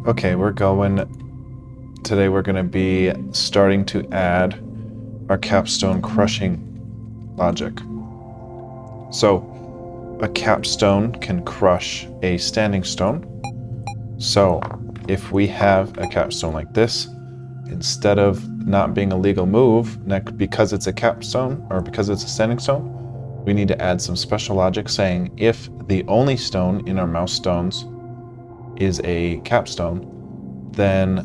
Okay, today we're going to be starting to add our capstone crushing logic. So a capstone can crush a standing stone. So if we have a capstone like this, instead of not being a legal move, because it's a capstone or because it's a standing stone, we need to add some special logic saying if the only stone in our mouse stones is a capstone, then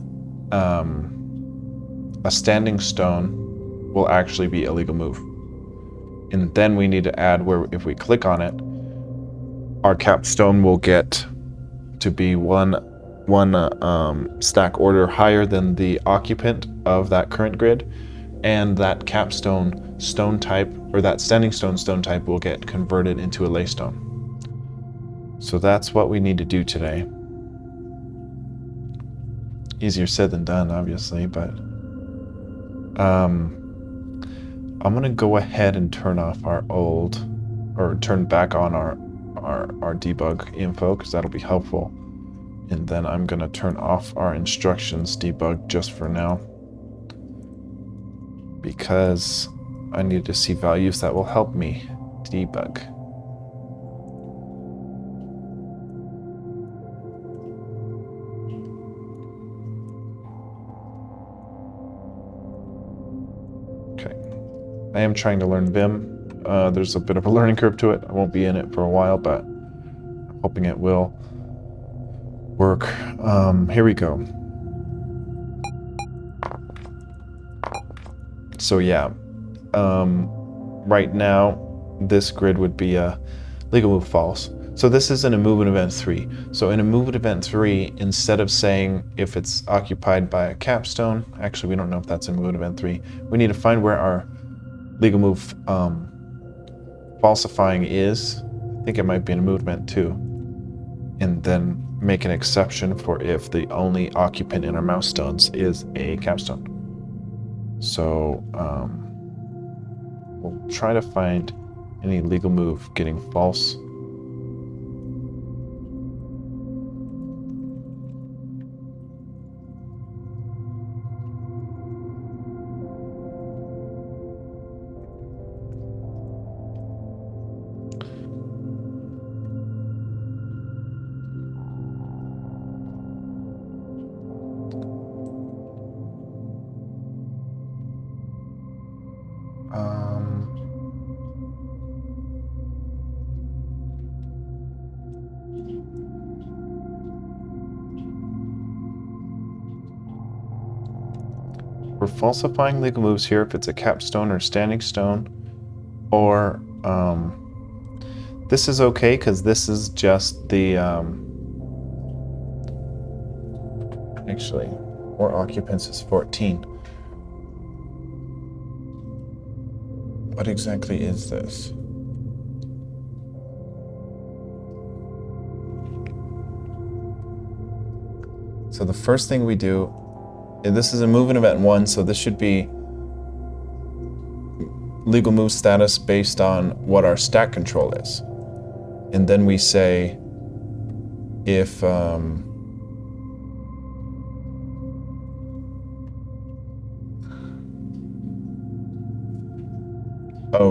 a standing stone will actually be a legal move. And then we need to add where if we click on it, our capstone will get to be one stack order higher than the occupant of that current grid, and that capstone stone type, or that standing stone type, will get converted into a laystone. So that's what we need to do today. Easier said than done, obviously, but I'm gonna go ahead and turn off turn back on our debug info, because that'll be helpful. And then I'm gonna turn off our instructions debug just for now, because I need to see values that will help me debug. Okay, I am trying to learn Vim. There's a bit of a learning curve to it. I won't be in it for a while, but I'm hoping it will work. Here we go. So yeah, right now this grid would be a legal move false. So this is in a movement event 3. So in a movement event 3, instead of saying if it's occupied by a capstone, actually we don't know if that's in movement event 3, we need to find where our legal move falsifying is. I think it might be in a movement 2. And then make an exception for if the only occupant in our mouse stones is a capstone. So we'll try to find any legal move getting false. We're falsifying legal moves here if it's a capstone or standing stone, or this is okay because this is just the actually, or occupants is 14. What exactly is this? So the first thing we do, and this is a movement event 1, so this should be legal move status based on what our stack control is. And then we say if oh,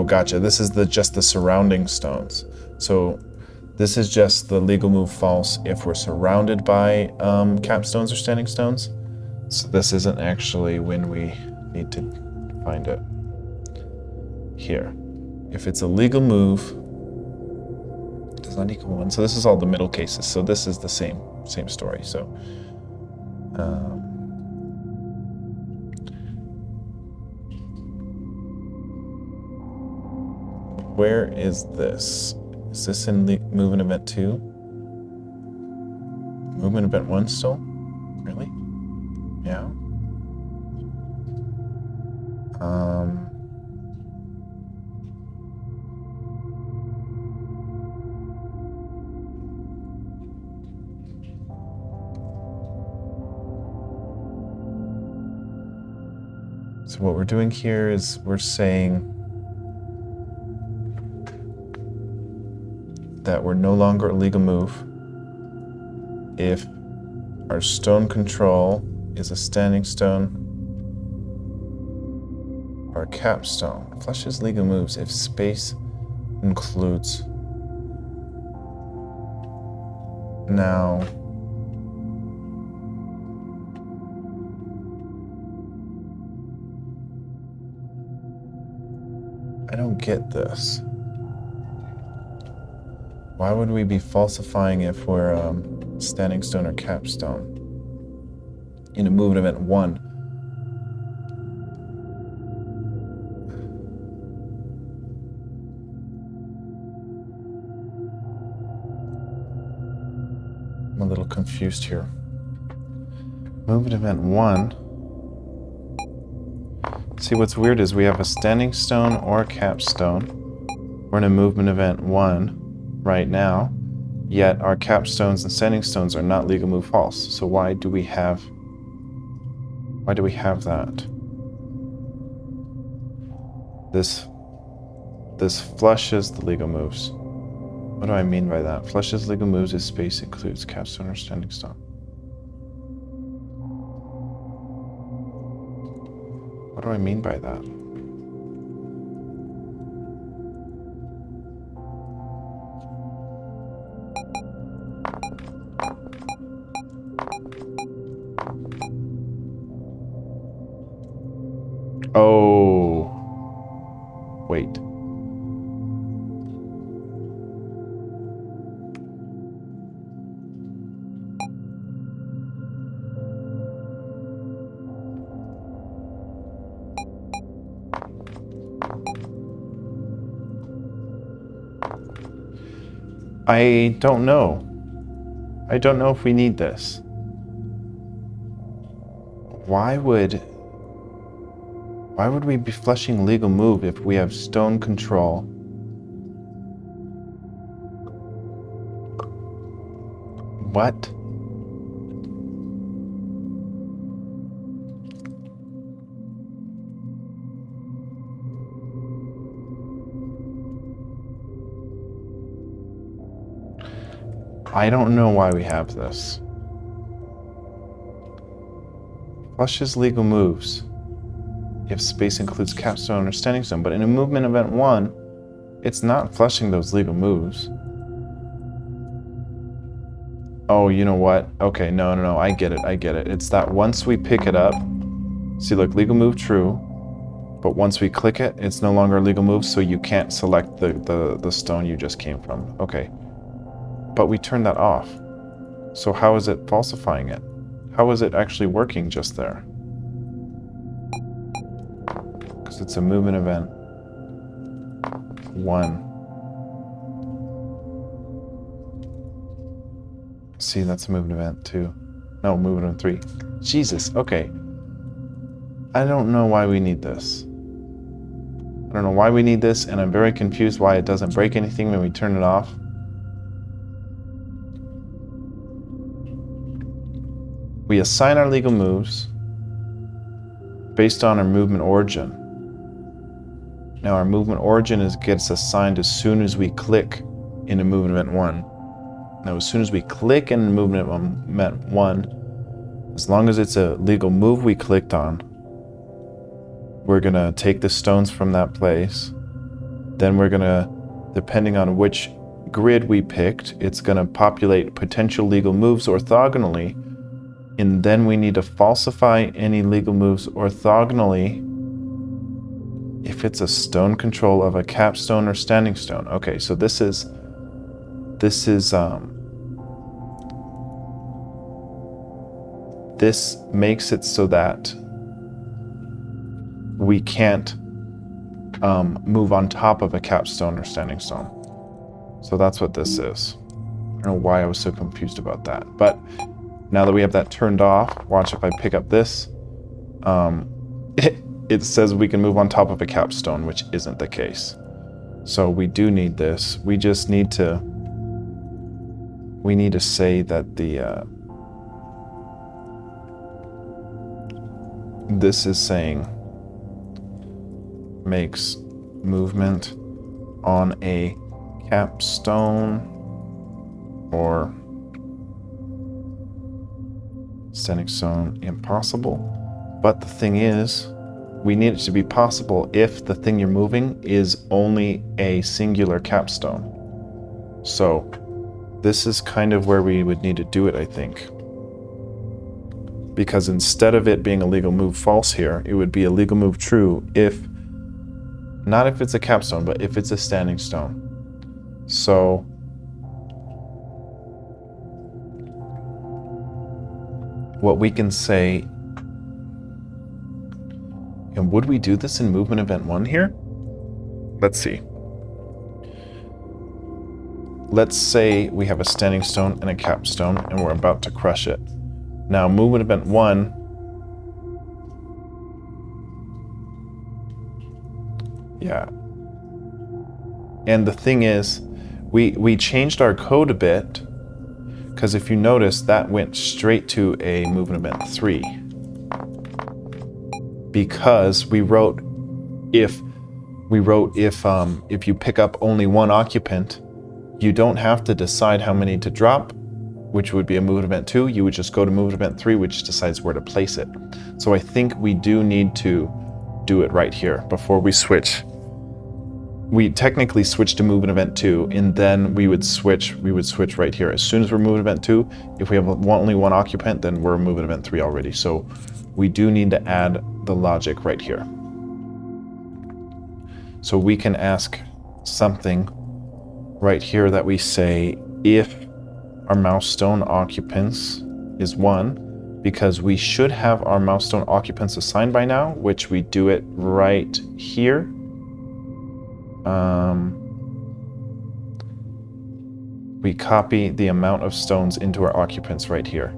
gotcha. This is just the surrounding stones. So this is just the legal move false if we're surrounded by capstones or standing stones. So this isn't actually when we need to find it. Here. If it's a legal move, it does not equal 1. So this is all the middle cases. So this is the same story. So where is this? Is this in the movement event 2? Movement event 1 still? Really? Yeah. So what we're doing here is we're saying that we're no longer a legal move if our stone control is a standing stone or a capstone. Flushes legal moves if space includes. Now, I don't get this. Why would we be falsifying if we're standing stone or capstone in a movement event 1? I'm a little confused here. Movement event 1. See, what's weird is we have a standing stone or a capstone. We're in a movement event 1 right now, yet our capstones and standing stones are not legal move false. So why do we have that? This flushes the legal moves. What do I mean by that? Flushes legal moves if space includes capstone or standing stone. What do I mean by that? Oh, wait. I don't know. I don't know if we need this. Why would we be flushing legal move if we have stone control? What? I don't know why we have this. Flushes legal moves if space includes capstone or standing stone, but in a movement event 1, it's not flushing those legal moves. Oh, you know what? Okay, no, I get it. It's that once we pick it up, see, look, legal move true, but once we click it, it's no longer a legal move, so you can't select the stone you just came from. Okay. But we turned that off. So how is it falsifying it? How is it actually working just there? Because it's a movement event 1. See, that's a movement event 2. No, movement event 3. Jesus, okay. I don't know why we need this. I don't know why we need this, and I'm very confused why it doesn't break anything when we turn it off. We assign our legal moves based on our movement origin. Now our movement origin gets assigned as soon as we click in a movement event 1. Now as soon as we click in a movement event 1, as long as it's a legal move we clicked on, we're gonna take the stones from that place. Then we're gonna, depending on which grid we picked, it's gonna populate potential legal moves orthogonally. And then we need to falsify any legal moves orthogonally if it's a stone control of a capstone or standing stone. Okay, so this makes it so that we can't move on top of a capstone or standing stone. So that's what this is. I don't know why I was so confused about that, but now that we have that turned off, watch if I pick up this, it says we can move on top of a capstone, which isn't the case. So we do need this. We just need to say that this is saying makes movement on a capstone or Standing stone, impossible. But the thing is, we need it to be possible if the thing you're moving is only a singular capstone. So this is kind of where we would need to do it, I think. Because instead of it being a legal move false here, it would be a legal move true if, not if it's a capstone, but if it's a standing stone. So what we can say, and would we do this in movement event 1 here? Let's see. Let's say we have a standing stone and a capstone and we're about to crush it. Now movement event 1, yeah. And the thing is, we changed our code a bit, because if you notice, that went straight to a movement event 3. Because we wrote if you pick up only one occupant, you don't have to decide how many to drop, which would be a movement event 2. You would just go to movement event 3, which decides where to place it. So I think we do need to do it right here before we switch. We technically switch to movement event 2, and then we would switch right here. As soon as we're movement event 2, if we have only one occupant, then we're movement event 3 already. So we do need to add the logic right here. So we can ask something right here that we say if our mouse stone occupants is 1, because we should have our mouse stone occupants assigned by now, which we do it right here. We copy the amount of stones into our occupants right here.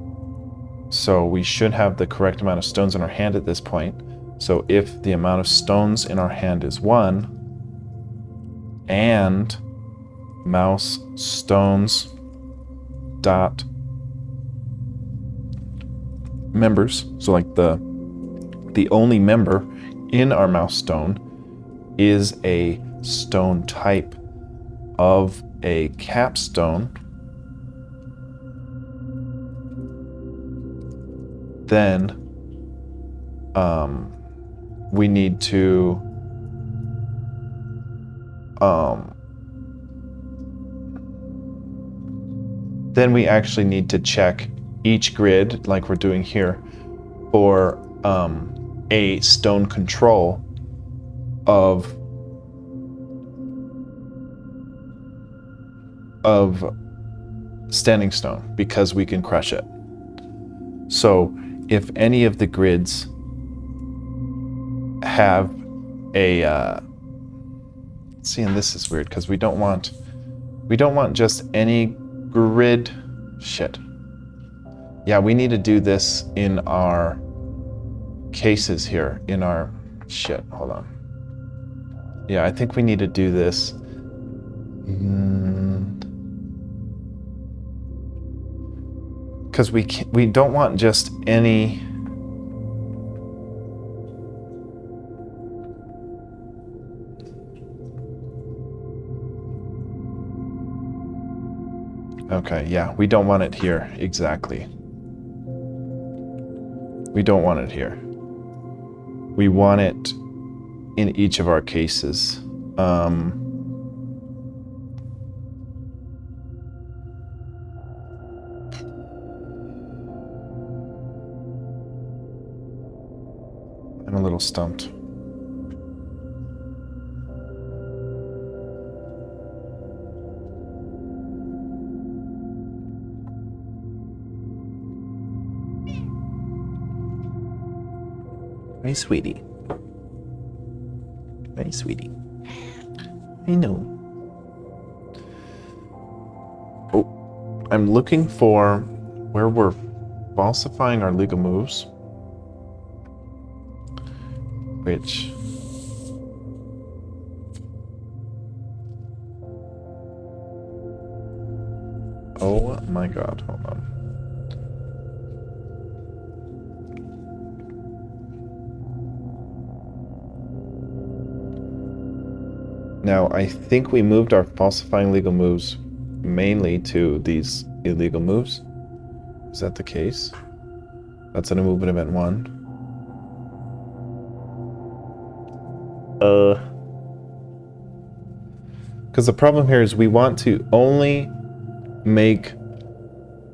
So we should have the correct amount of stones in our hand at this point. So if the amount of stones in our hand is 1, and mouse stones dot members, so like the only member in our mouse stone is a stone type of a capstone, then we need to then we actually need to check each grid, like we're doing here, for a stone control of standing stone, because we can crush it. So if any of the grids have a see, and this is weird because we don't want just any grid. Shit. Yeah, we need to do this in our cases here, in our shit. Hold on. Yeah, I think we need to do this. Because we don't want just any. Okay, yeah, we don't want it here, exactly. We don't want it here. We want it in each of our cases. I'm a little stumped. Hey, sweetie. Hey, sweetie. I know. Oh, I'm looking for where we're falsifying our legal moves. Which... oh my god, hold on. Now, I think we moved our falsifying legal moves mainly to these illegal moves. Is that the case? That's in a movement event 1. Because the problem here is we want to only make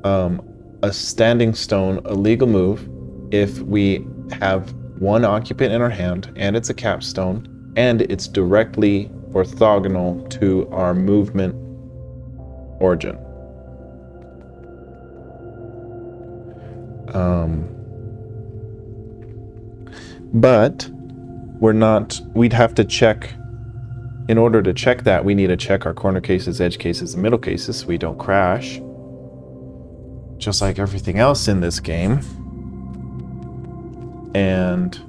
a standing stone a legal move if we have one occupant in our hand and it's a capstone and it's directly orthogonal to our movement origin. But we'd have to check, in order to check that, we need to check our corner cases, edge cases, and middle cases so we don't crash. Just like everything else in this game. And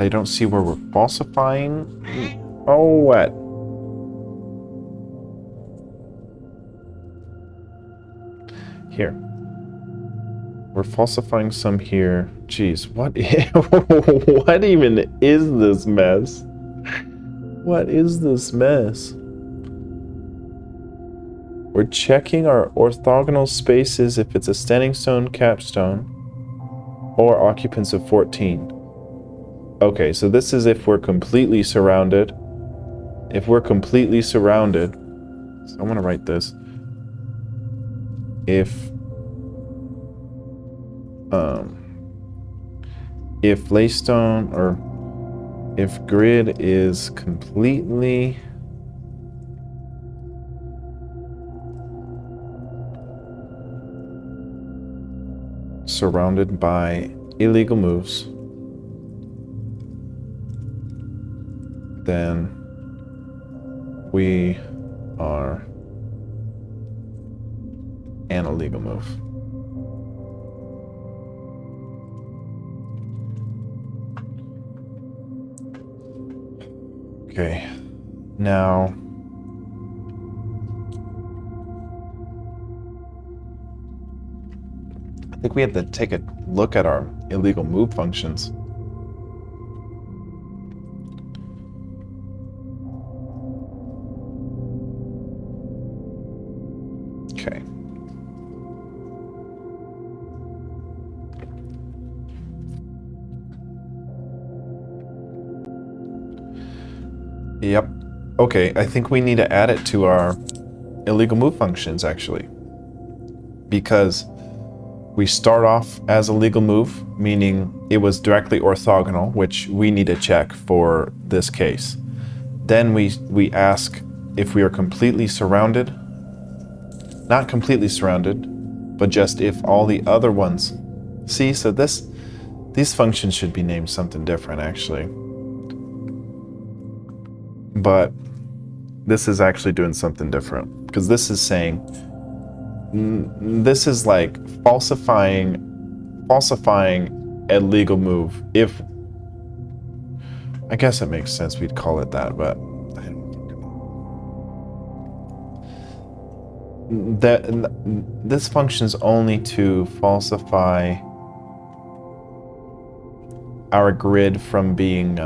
I don't see where we're falsifying. Oh, what? Here. We're falsifying some here. Jeez, what even is this mess? What is this mess? We're checking our orthogonal spaces if it's a standing stone, capstone, or occupants of 14. Okay, so this is if we're completely surrounded. If we're completely surrounded, so I want to write this. If laystone or if grid is completely surrounded by illegal moves, then we are an illegal move. Okay, now I think we have to take a look at our illegal move functions. Okay. Yep. Okay, I think we need to add it to our illegal move functions, actually. Because we start off as a legal move, meaning it was directly orthogonal, which we need to check for this case. Then we ask if we are completely surrounded. Not completely surrounded, but just if all the other ones. See, so these functions should be named something different, actually. But this is actually doing something different, because this is saying, this is like falsifying a legal move. If, I guess it makes sense we'd call it that, but I don't fucking know. This function's only to falsify our grid from being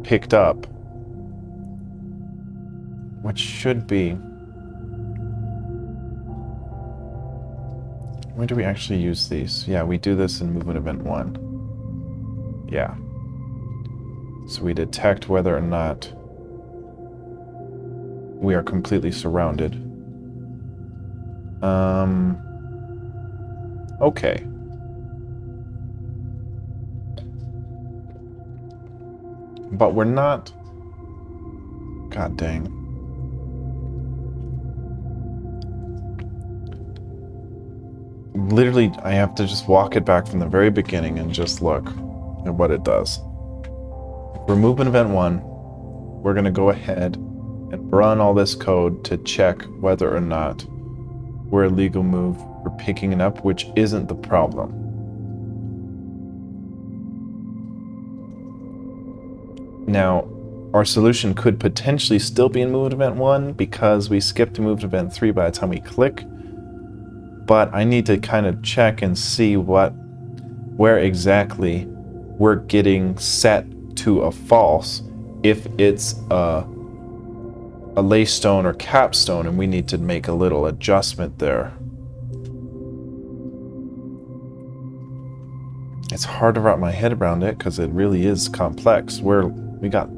picked up. Which should be... When do we actually use these? Yeah, we do this in movement event 1. Yeah. So we detect whether or not we are completely surrounded. Okay. But we're not... God dang. Literally, I have to just walk it back from the very beginning and just look at what it does. For movement event 1, we're going to go ahead and run all this code to check whether or not we're a legal move for picking it up, which isn't the problem. Now, our solution could potentially still be in movement event 1 because we skipped to movement event 3 by the time we click. But I need to kind of check and see where exactly we're getting set to a false if it's a a lay stone or capstone, and we need to make a little adjustment there. It's hard to wrap my head around it because it really is complex. We got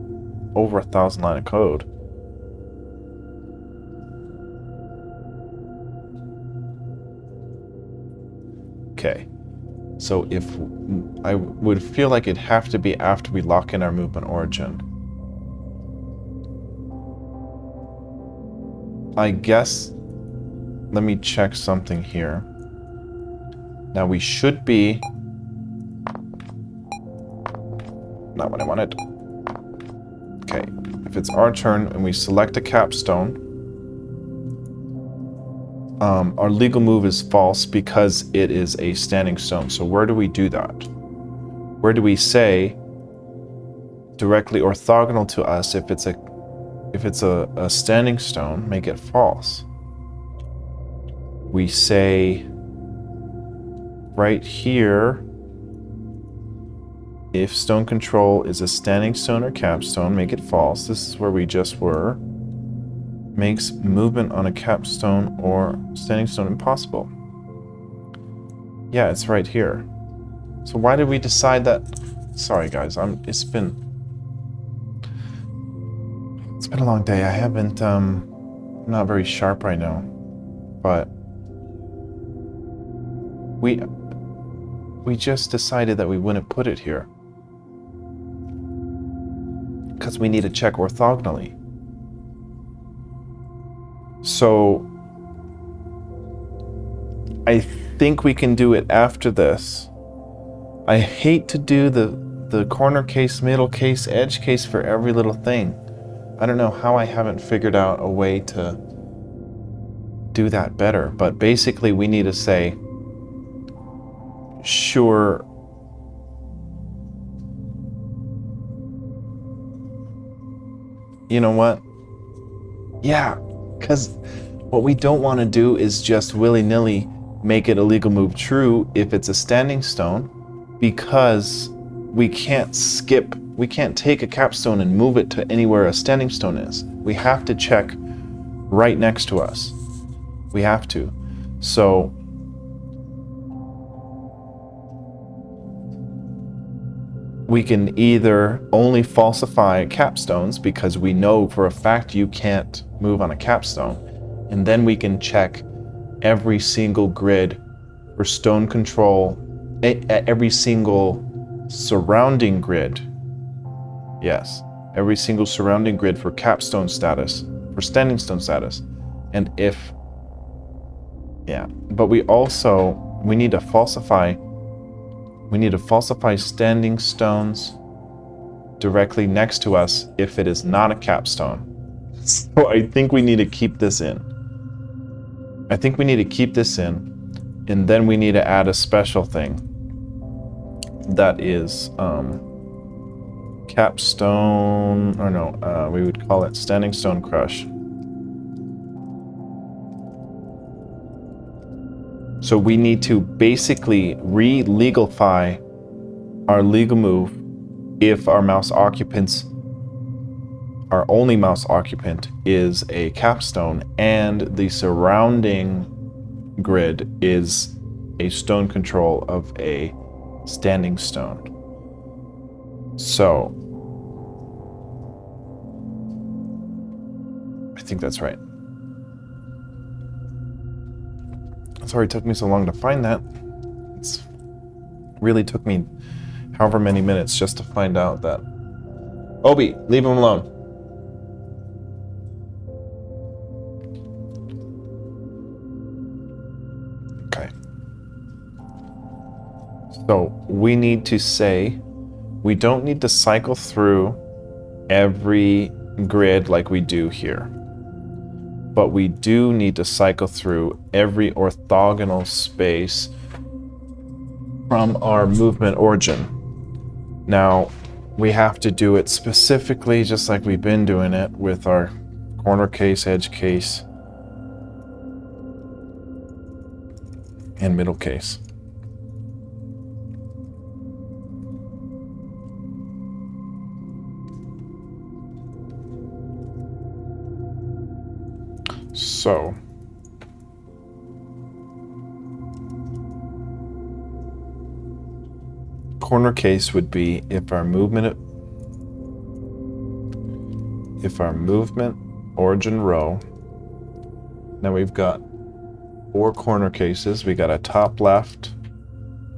over 1,000 lines of code. Okay, so if I would feel like it'd have to be after we lock in our movement origin. I guess, let me check something here. Now we should be, not what I wanted. Okay, if it's our turn and we select a capstone, our legal move is false because it is a standing stone. So where do we do that? Where do we say directly orthogonal to us if it's a standing stone, make it false? We say right here, if stone control is a standing stone or capstone, make it false. This is where we just were. Makes movement on a capstone or standing stone impossible. Yeah, it's right here. So why did we decide that? Sorry guys, it's been a long day. I haven't I'm not very sharp right now. But we just decided that we wouldn't put it here. Because we need to check orthogonally. So I think we can do it after this. I hate to do the corner case, middle case, edge case for every little thing. I don't know how I haven't figured out a way to do that better, but basically we need to say, sure, you know what? Yeah, because what we don't want to do is just willy-nilly make it a legal move true if it's a standing stone, because we can't take a capstone and move it to anywhere a standing stone is. We have to check right next to us. We have to. So we can either only falsify capstones because we know for a fact you can't move on a capstone, and then we can check every single grid for stone control, every single surrounding grid. Yes, every single surrounding grid for capstone status, for standing stone status. And if, yeah, but we need to falsify standing stones directly next to us if it is not a capstone. So I think we need to keep this in. And then we need to add a special thing. That is capstone, or no, we would call it standing stone crush. So we need to basically re-legalify our legal move if our only mouse occupant is a capstone and the surrounding grid is a stone control of a standing stone. So I think that's right. Sorry it took me so long to find that. It's really took me however many minutes just to find out that. Obi, leave him alone. Okay. So we need to say, we don't need to cycle through every grid like we do here. But we do need to cycle through every orthogonal space from our movement origin. Now, we have to do it specifically just like we've been doing it with our corner case, edge case, and middle case. So corner case would be if our movement origin row. Now we've got 4 corner cases. We got a top left.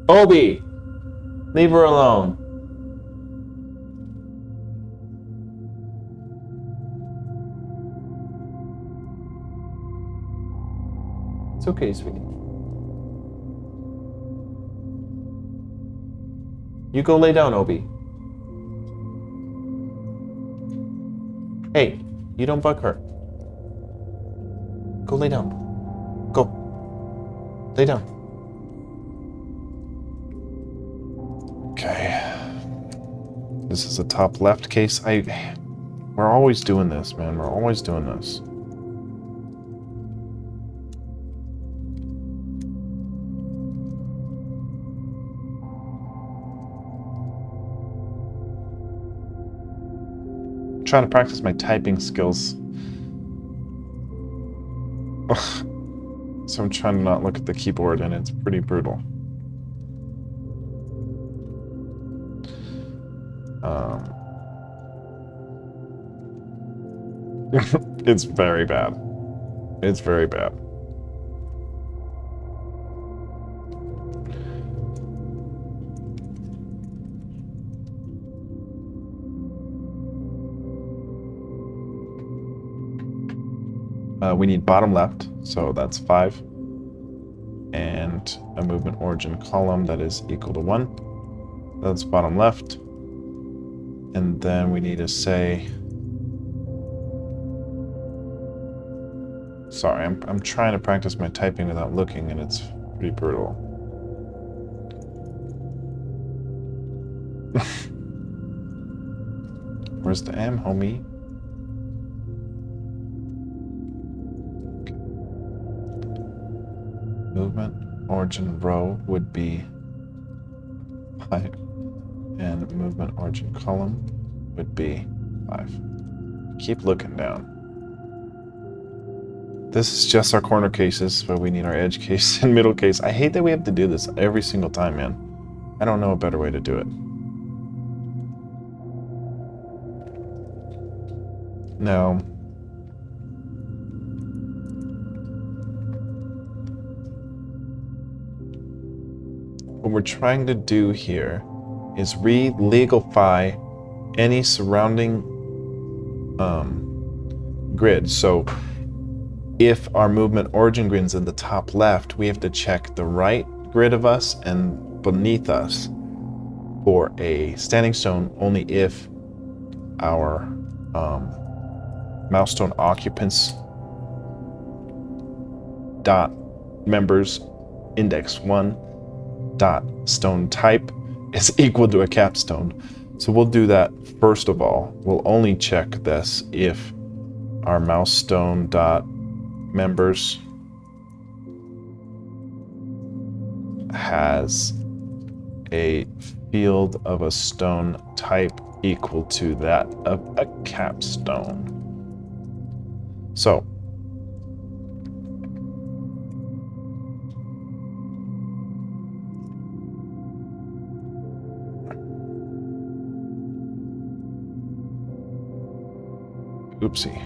Obi, leave her alone. It's okay, sweetie. You go lay down, Obi. Hey, you don't bug her. Go lay down. Go. Lay down. Okay. This is a top left case. We're always doing this, man. We're always doing this. Trying to practice my typing skills. So I'm trying to not look at the keyboard, and it's pretty brutal. It's very bad. It's very bad. We need bottom left, so that's 5. And a movement origin column that is equal to 1. That's bottom left. And then we need to say... Sorry, I'm trying to practice my typing without looking, and it's pretty brutal. Where's the M, homie? Movement origin row would be 5, and movement origin column would be 5. Keep looking down. This is just our corner cases, but we need our edge case and middle case. I hate that we have to do this every single time, man. I don't know a better way to do it. Now, what we're trying to do here is re-legalify any surrounding grid. So if our movement origin grid's in the top left, we have to check the right grid of us and beneath us for a standing stone only if our mouse stone occupants dot members index 1 dot stone type is equal to a capstone. So we'll do that first of all. We'll only check this if our mouse stone dot members has a field of a stone type equal to that of a capstone. So oopsie.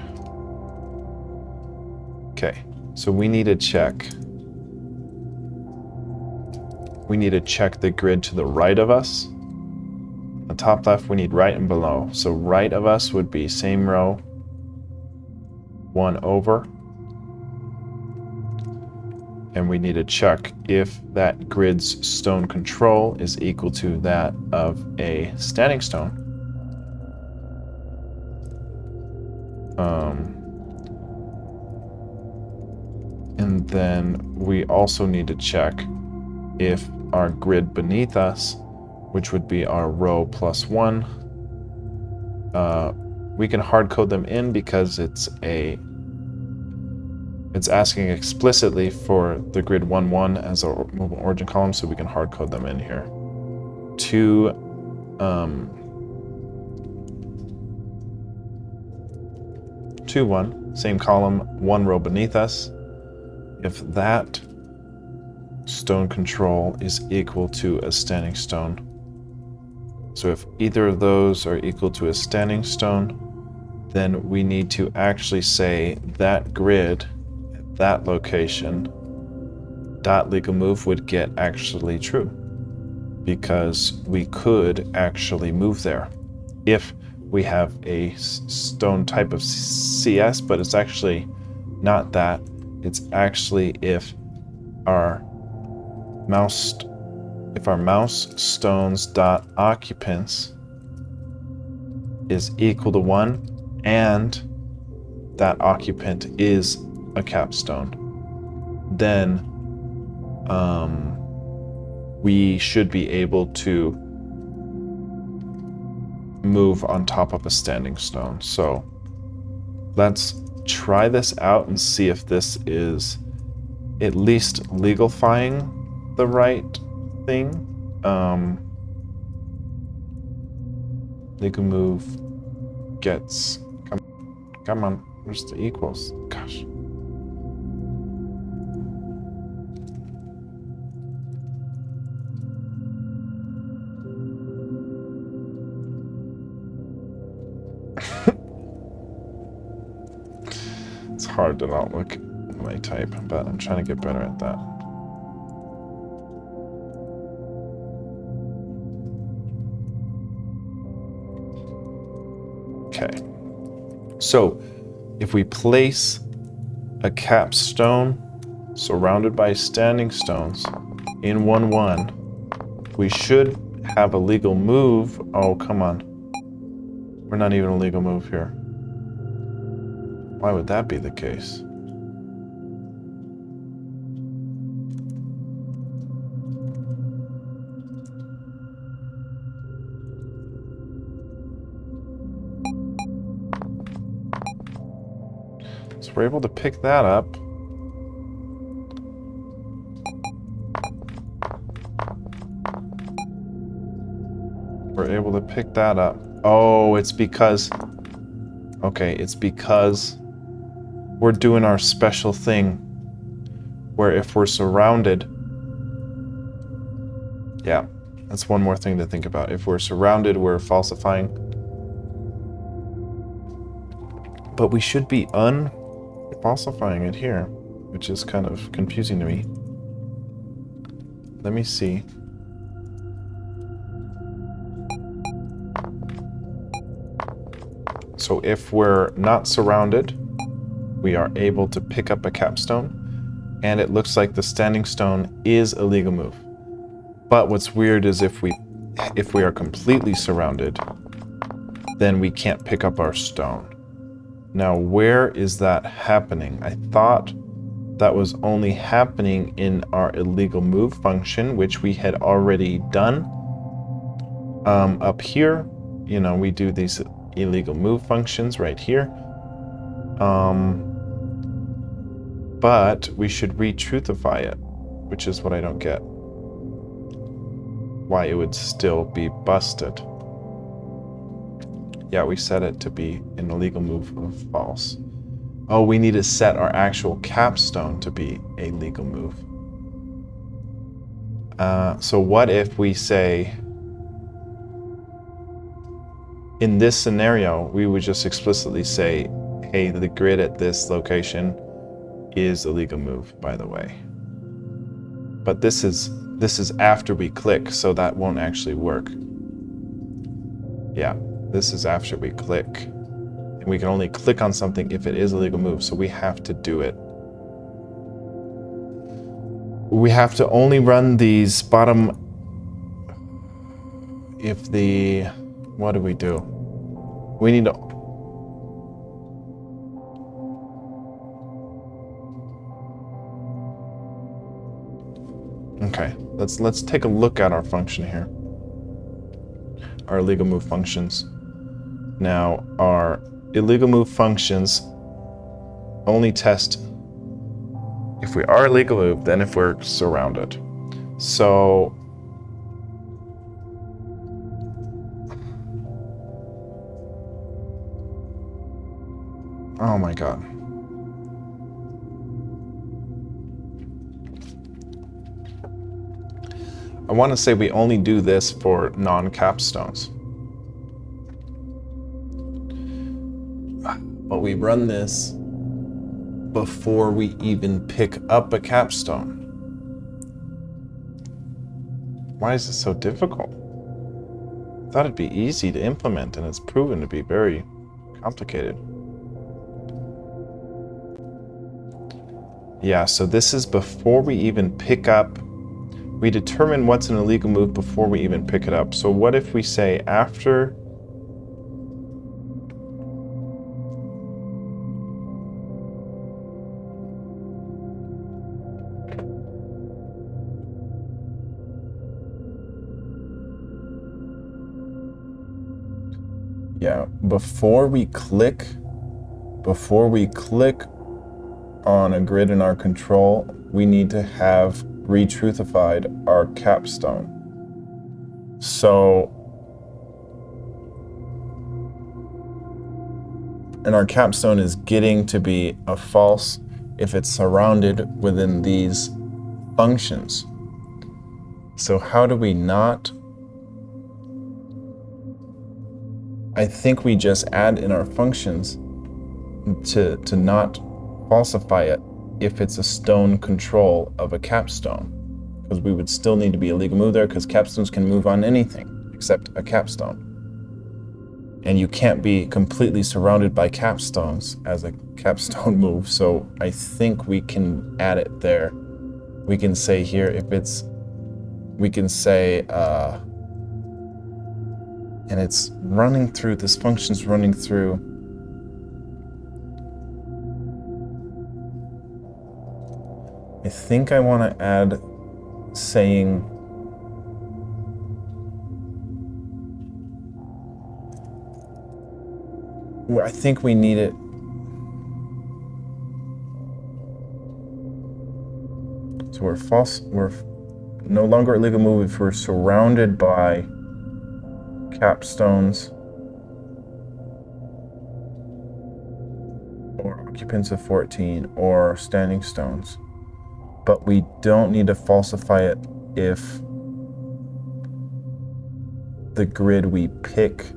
Okay, so we need to check the grid to the right of us. The top left, we need right and below. So right of us would be same row, 1 over. And we need to check if that grid's stone control is equal to that of a standing stone. And then we also need to check if our grid beneath us, which would be our row plus 1, we can hard code them in because it's asking explicitly for the grid 1, 1 as a movement origin column, so we can hard code them in here. 2, 2, 1. same column, one row beneath us. If that stone control is equal to a standing stone. So if either of those are equal to a standing stone, then we need to actually say that grid at that location dot legal move would get actually true, because we could actually move there if we have a stone type of CS, but it's actually not that. It's actually if our mouse stones dot occupants is equal to 1 and that occupant is a capstone, then we should be able to move on top of a standing stone. So let's try this out and see if this is at least legalifying the right thing. Legal move gets, come on, where's the equals? Gosh. It's hard to not look when I type, but I'm trying to get better at that. Okay, so if we place a capstone surrounded by standing stones in 1-1, we should have a legal move. Oh, come on. We're not even a legal move here. Why would that be the case? So we're able to pick that up. We're able to pick that up. Oh, it's because... Okay, it's because we're doing our special thing where if we're surrounded... Yeah, that's one more thing to think about. If we're surrounded, we're falsifying. But we should be unfalsifying it here, which is kind of confusing to me. Let me see. So if we're not surrounded, we are able to pick up a capstone, and it looks like the standing stone is a legal move. But what's weird is if we are completely surrounded, then we can't pick up our stone. Now, where is that happening? I thought that was only happening in our illegal move function, which we had already done. Up here, you know, we do these illegal move functions right here. But we should retruthify it, which is what I don't get. Why it would still be busted. Yeah, we set it to be an illegal move of false. Oh, we need to set our actual capstone to be a legal move. So what if we say, in this scenario, we would just explicitly say, hey, the grid at this location is a legal move, by the way. But this is after we click, so that won't actually work. Yeah, this is after we click. And we can only click on something if it is a legal move, so we have to do it. We have to only run these bottom... If the... What do? We need to... Okay, let's take a look at our function here. Our illegal move functions. Now, our illegal move functions only test if we are a legal move, then if we're surrounded. So... Oh my god. I want to say we only do this for non-capstones. But we run this before we even pick up a capstone. Why is this so difficult? I thought it'd be easy to implement, and it's proven to be very complicated. Yeah, so this is before we even pick up. We determine what's an illegal move before we even pick it up. So what if we say after before we click on a grid in our control, we need to have retruthified our capstone. And our capstone is getting to be a false if it's surrounded within these functions. So how do we not? I think we just add in our functions to not falsify it if it's a stone control of a capstone, because we would still need to be a legal move there, because capstones can move on anything except a capstone. And you can't be completely surrounded by capstones as a capstone move, so I think we can add it there. We can say here if it's, we can say, and it's running through, this function's running through. I think I want to add saying I think we need it so we're no longer a legal move if we're surrounded by capstones or occupants of 14 or standing stones. But we don't need to falsify it if the grid we pick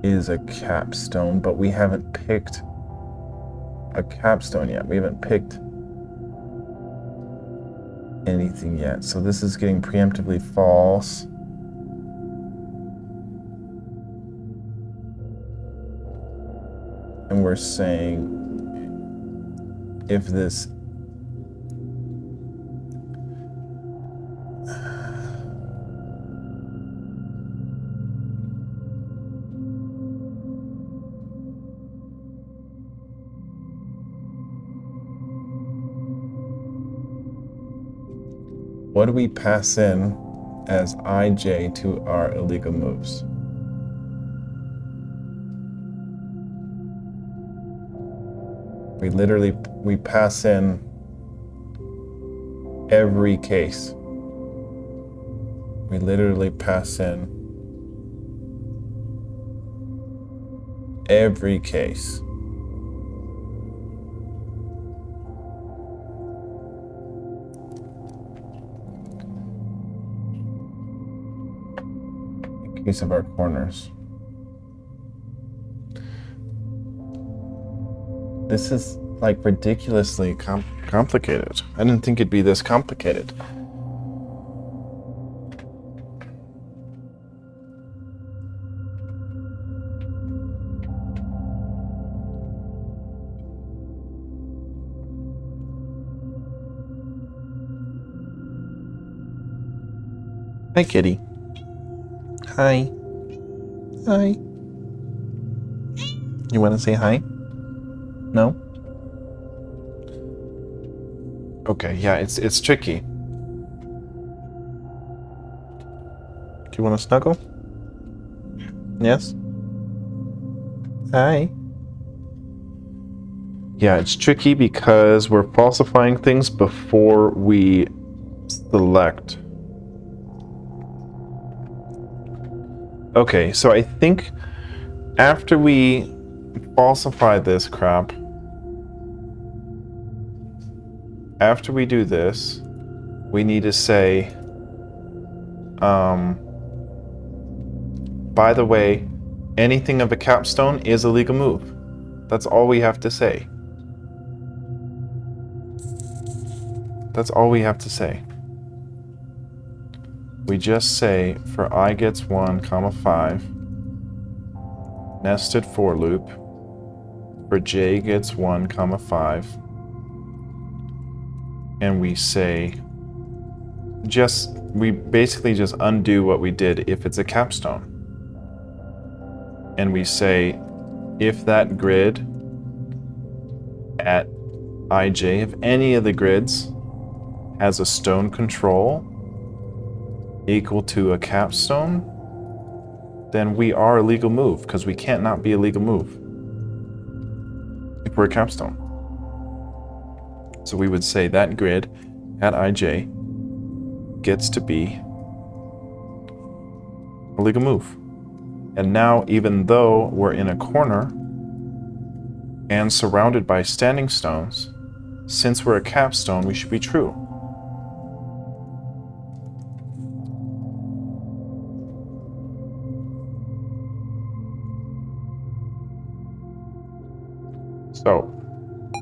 is a capstone, but we haven't picked a capstone yet. We haven't picked anything yet. So this is getting preemptively false. And we're saying if this what do we pass in as IJ to our illegal moves? We pass in every case. We literally pass in every case. In case of our corners. This is like ridiculously complicated. I didn't think it'd be this complicated. Hi, kitty. Hi. Hi. You want to say hi? No? Okay, yeah, it's tricky. Do you want to snuggle? Yes? Hi. Yeah, it's tricky because we're falsifying things before we select. Okay, so I think after we falsify this crap, after we do this, we need to say By the way, anything of a capstone is a legal move. That's all we have to say. That's all we have to say. We just say for I gets 1, 5, nested for loop, for j gets 1, 5, and we say we basically just undo what we did if it's a capstone. And we say if that grid at ij, if any of the grids has a stone control equal to a capstone, then we are a legal move, because we can't not be a legal move if we're a capstone. So we would say that grid at ij gets to be a legal move. And now, even though we're in a corner and surrounded by standing stones, since we're a capstone, we should be true. So,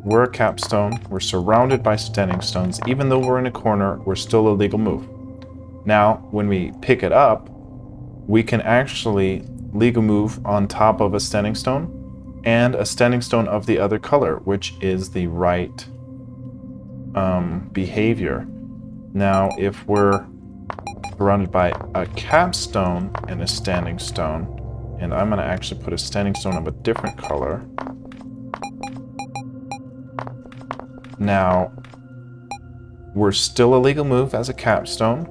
we're a capstone, we're surrounded by standing stones. Even though we're in a corner, we're still a legal move. Now, when we pick it up, we can actually legal move on top of a standing stone and a standing stone of the other color, which is the right behavior. Now, if we're surrounded by a capstone and a standing stone, and I'm going to actually put a standing stone of a different color. Now, we're still a legal move as a capstone,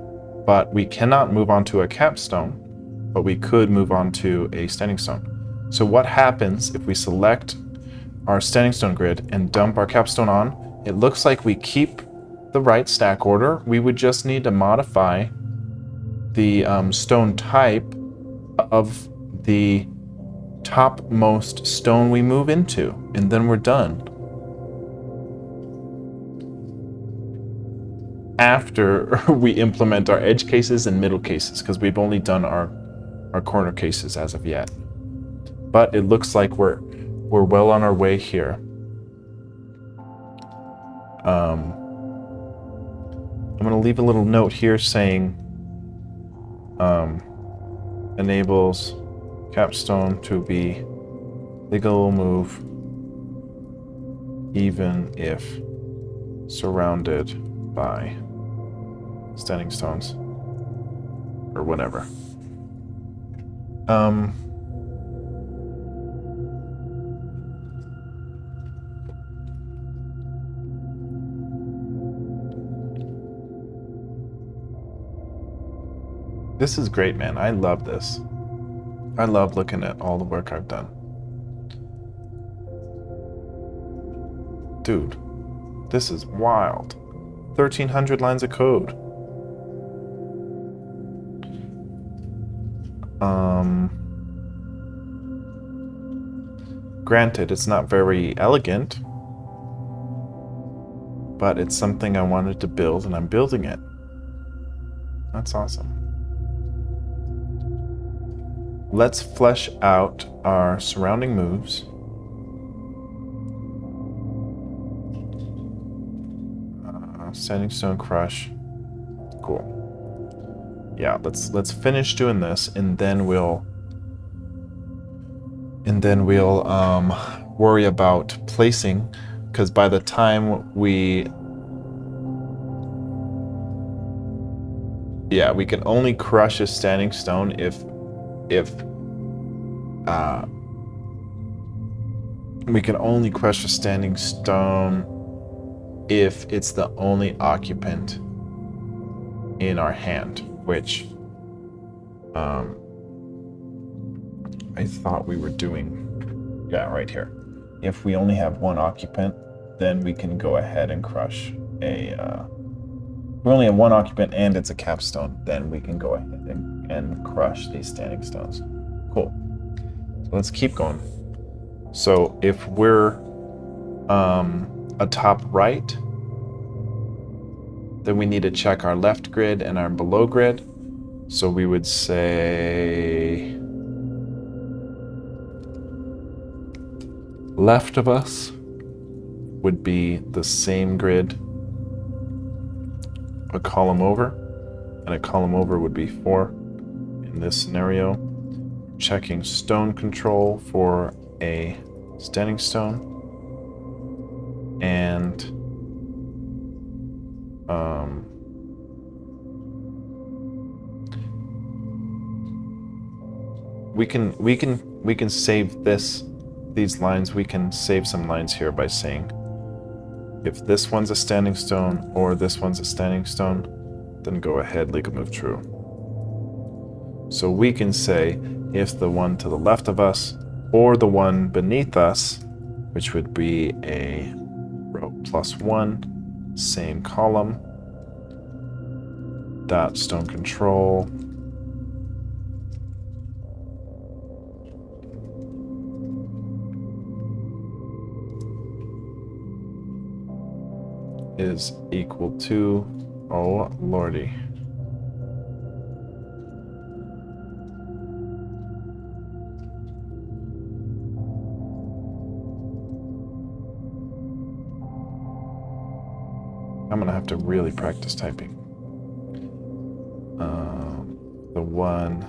but we cannot move on to a capstone, but we could move on to a standing stone. So what happens if we select our standing stone grid and dump our capstone on? It looks like we keep the right stack order. We would just need to modify the stone type of the topmost stone we move into, and then we're done. After we implement our edge cases and middle cases, because we've only done our corner cases as of yet. But it looks like we're well on our way here. I'm going to leave a little note here saying enables capstone to be legal move even if surrounded by standing stones or whatever. This is great, man. I love this. I love looking at all the work I've done. Dude, this is wild. 1,300 lines of code. Granted, it's not very elegant, but it's something I wanted to build, and I'm building it. That's awesome. Let's flesh out our surrounding moves. Standing stone crush. Cool. Yeah, let's finish doing this, and then we'll worry about placing, because by the time we can only crush a standing stone if we can only crush a standing stone if it's the only occupant in our hand, which I thought we were doing, right here. If we only have one occupant, then we can go ahead and crush if we only have one occupant and it's a capstone, then we can go ahead and crush these standing stones. Cool. So let's keep going. So if we're a top right, then we need to check our left grid and our below grid. So we would say left of us would be the same grid a column over, and a column over would be 4 in this scenario. Checking stone control for a standing stone, and we can save these lines. We can save some lines here by saying if this one's a standing stone or this one's a standing stone, then go ahead, legal move true. So we can say if the one to the left of us or the one beneath us, which would be a row +1, same column, dot stone control, is equal to, oh lordy, I'm gonna have to really practice typing. The one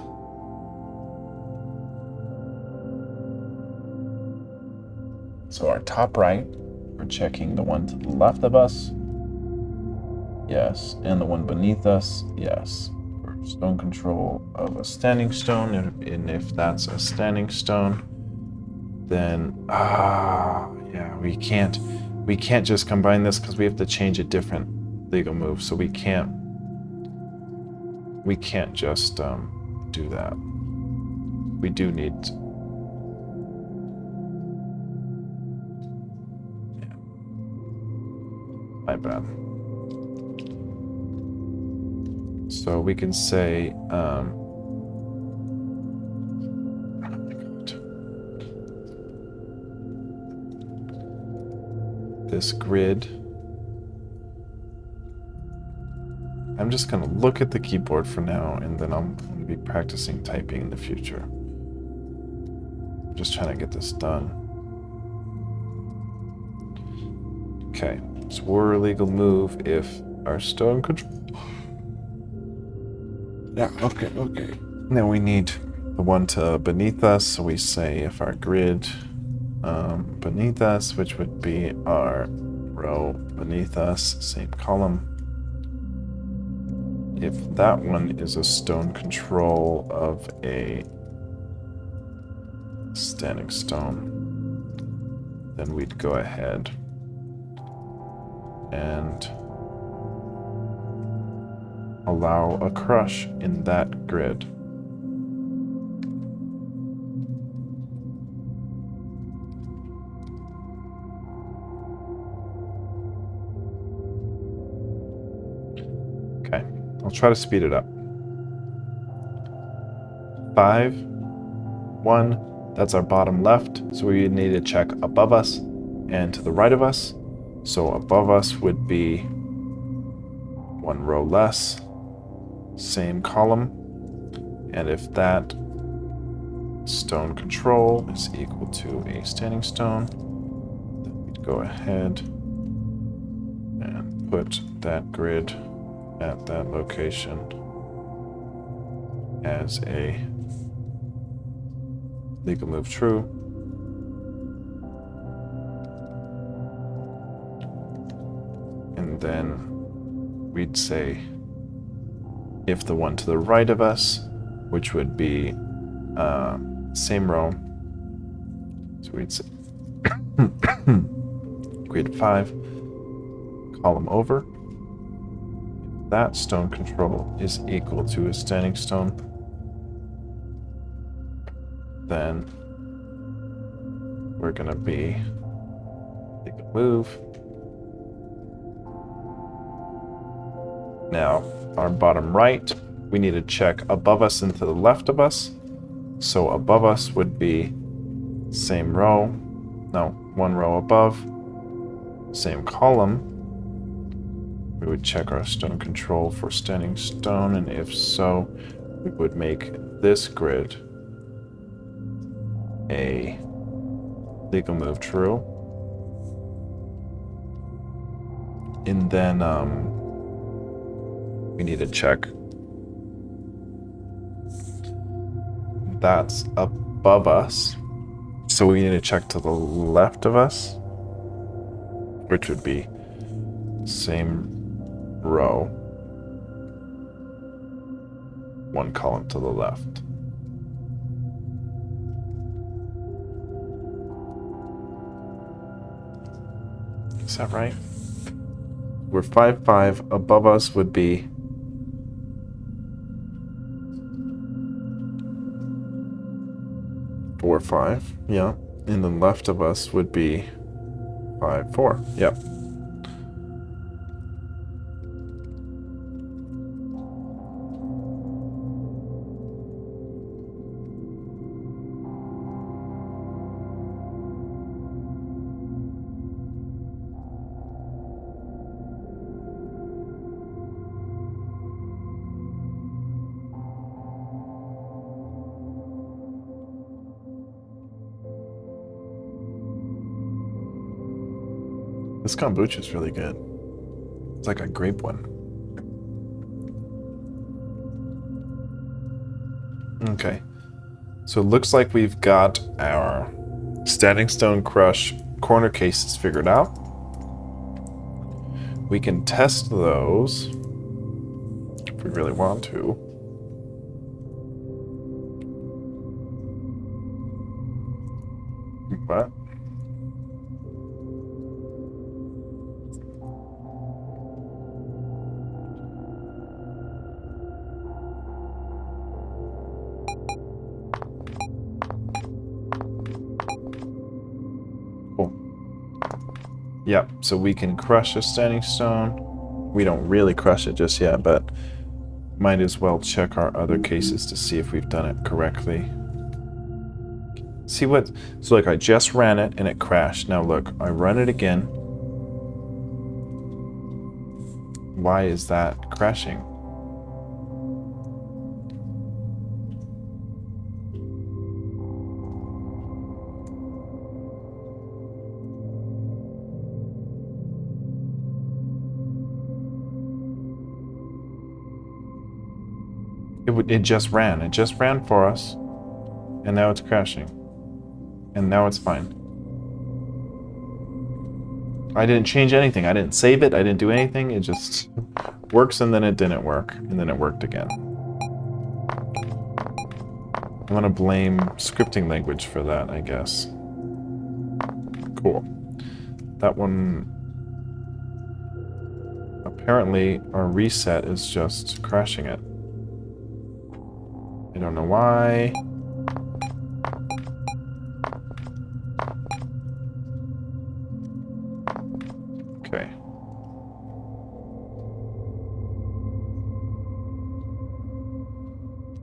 so our top right, we're checking the one to the left of us, yes, and the one beneath us, yes, for stone control of a standing stone, and if that's a standing stone, then yeah, we can't just combine this because we have to change a different legal move, so we can't just do that. We do need my bad. So we can say oh my God. This grid, I'm just gonna look at the keyboard for now, and then I'm gonna be practicing typing in the future. I'm just trying to get this done. Okay, so we're a legal move if our stone control. Yeah, okay. Then we need the one to beneath us, so we say if our grid beneath us, which would be our row beneath us, same column, if that one is a stone control of a standing stone, then we'd go ahead and allow a crush in that grid. Okay, I'll try to speed it up. 5, 1, that's our bottom left, so we need to check above us and to the right of us. So above us would be 1 row less, same column, and if that stone control is equal to a standing stone, then we'd go ahead and put that grid at that location as a legal move true. And then we'd say if the one to the right of us, which would be same row, so we'd say grid 5, column over, that stone control is equal to a standing stone, then we're gonna be take a move. Now, our bottom right, we need to check above us and to the left of us. So above us would be same row, no, 1 row above, same column. We would check our stone control for standing stone, and if so, would make this grid a legal move true. And then we need to check that's above us. So we need to check to the left of us, which would be same row, one column to the left. Is that right? We're 5, 5. Above us would be 4, 5. Yeah. And then left of us would be 5, 4. Yep. This kombucha is really good. It's like a grape one. Okay. So it looks like we've got our standing stone crush corner cases figured out. We can test those if we really want to. What? Yep, so we can crush a standing stone. We don't really crush it just yet, but might as well check our other cases to see if we've done it correctly. See what... So look, I just ran it and it crashed. Now look, I run it again. Why is that crashing? It just ran. It just ran for us. And now it's crashing. And now it's fine. I didn't change anything. I didn't save it. I didn't do anything. It just works and then it didn't work. And then it worked again. I'm going to blame scripting language for that, I guess. Cool. That one... Apparently, our reset is just crashing it. I don't know why. Okay.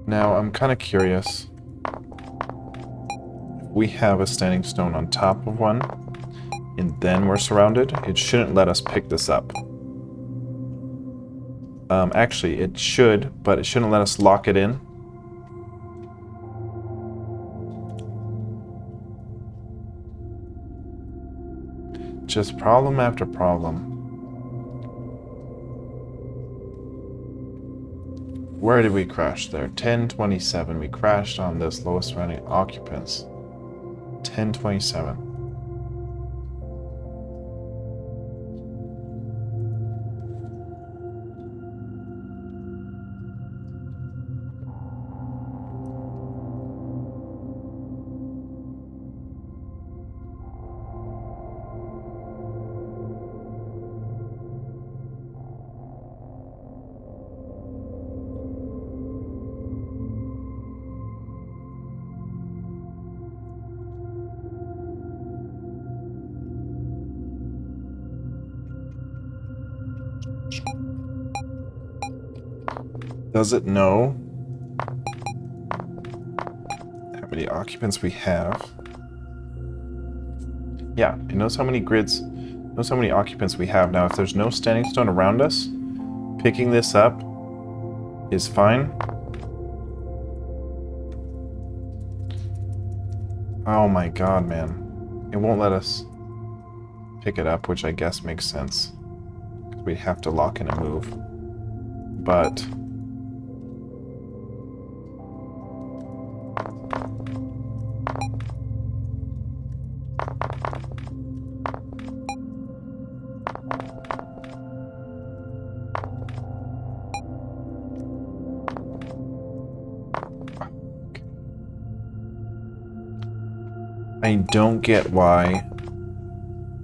Now, I'm kind of curious. If we have a standing stone on top of one, and then we're surrounded, it shouldn't let us pick this up. Actually, it should, but it shouldn't let us lock it in. Just problem after problem. Where did we crash there? 1027. We crashed on this lowest running occupants. 1027. Does it know how many occupants we have? Yeah, it knows how many grids, knows how many occupants we have. Now, if there's no standing stone around us, picking this up is fine. Oh my god, man. It won't let us pick it up, which I guess makes sense. Because we'd have to lock in a move. But... I don't get why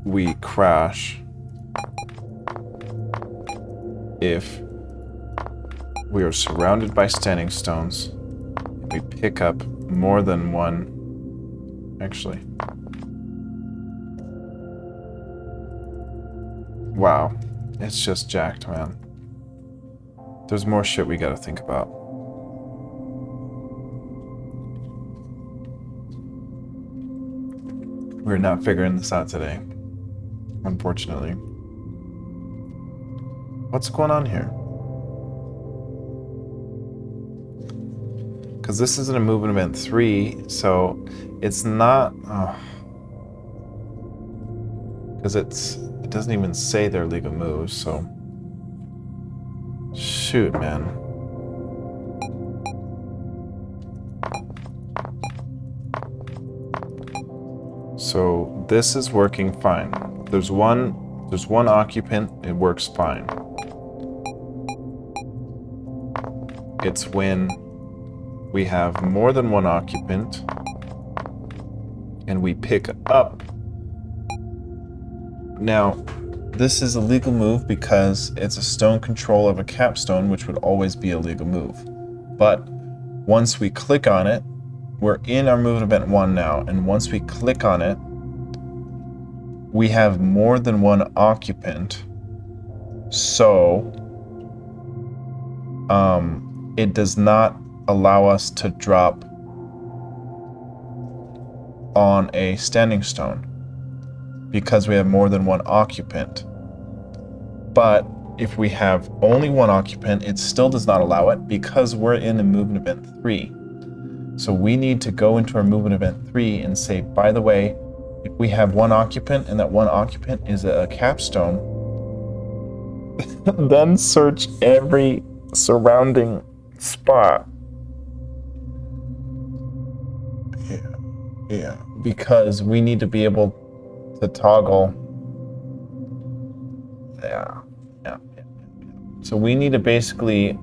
we crash if we are surrounded by standing stones. We pick up more than one. Actually. Wow. It's just jacked, man. There's more shit we gotta think about. We're not figuring this out today, unfortunately. What's going on here? Because this isn't a movement event 3, so it's not... Because it doesn't even say they're legal moves, so... Shoot, man. So this is working fine. There's one occupant, it works fine. It's when we have more than one occupant and we pick up. Now, this is a legal move because it's a stone control of a capstone, which would always be a legal move. But once we click on it, we're in our movement event 1 now, and once we click on it, we have more than one occupant. So, it does not allow us to drop on a standing stone because we have more than one occupant. But if we have only one occupant, it still does not allow it because we're in a movement event 3. So we need to go into our movement event 3 and say, by the way, if we have one occupant and that one occupant is a capstone, then search every surrounding spot. Yeah, because we need to be able to toggle. Yeah. So we need to basically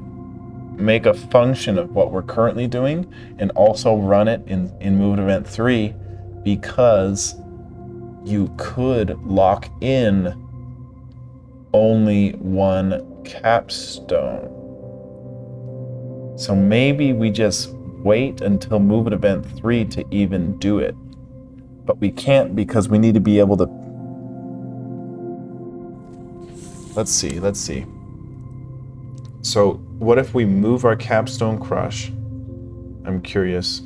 make a function of what we're currently doing and also run it in movement event 3 because you could lock in only one capstone. So maybe we just wait until movement event 3 to even do it. But we can't because we need to be able to... Let's see. So what if we move our capstone crush? I'm curious.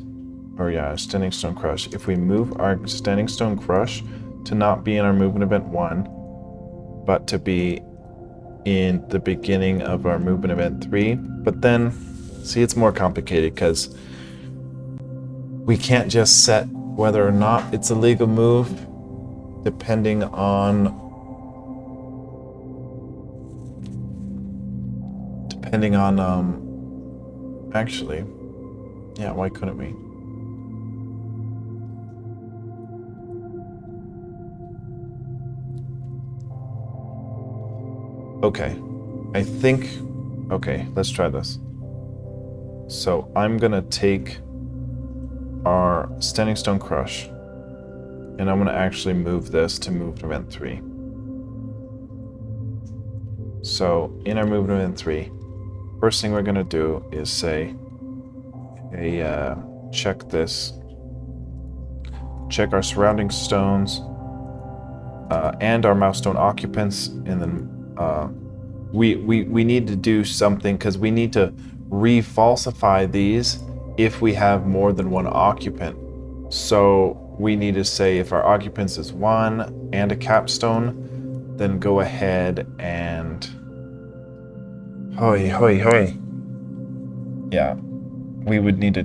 Or yeah, standing stone crush. If we move our standing stone crush to not be in our movement event 1, but to be in the beginning of our movement event 3. But then, see, it's more complicated because we can't just set whether or not it's a legal move depending on actually, yeah, why couldn't we? Okay, okay, let's try this. So I'm gonna take our standing stone crush and I'm gonna actually move this to movement event 3. So in our movement event 3, first thing we're gonna do is say, hey, check this. Check our surrounding stones and our mouse stone occupants, and then we need to do something because we need to re-falsify these if we have more than one occupant. So we need to say if our occupants is 1 and a capstone, then go ahead and hoy. Yeah, we would need to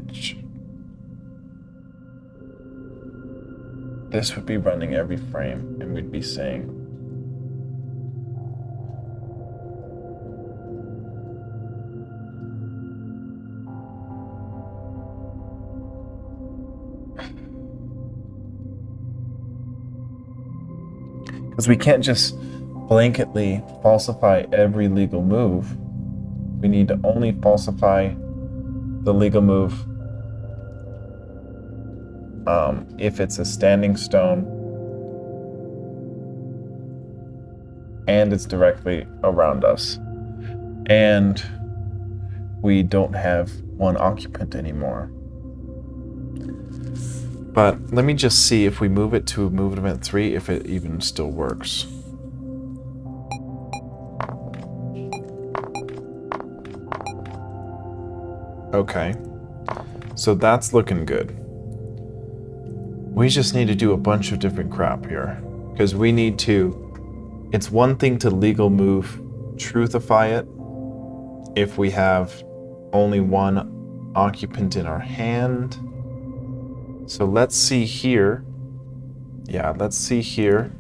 this would be running every frame, and we'd be saying, because we can't just blanketly falsify every legal move. We need to only falsify the legal move if it's a standing stone and it's directly around us, and we don't have one occupant anymore. But let me just see if we move it to movement 3, if it even still works. Okay, so that's looking good. We just need to do a bunch of different crap here, because we need to, it's one thing to legal move truthify it if we have only one occupant in our hand. So let's see here. Yeah, let's see here.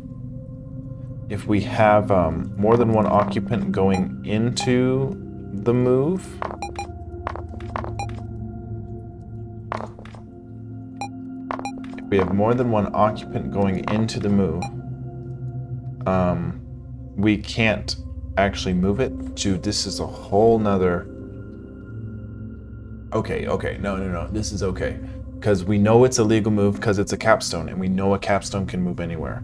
If we have more than one occupant going into the move. If we have more than one occupant going into the move, we can't actually move it. Dude, this is a whole nother... Okay, no, this is okay. Because we know it's a legal move because it's a capstone, and we know a capstone can move anywhere.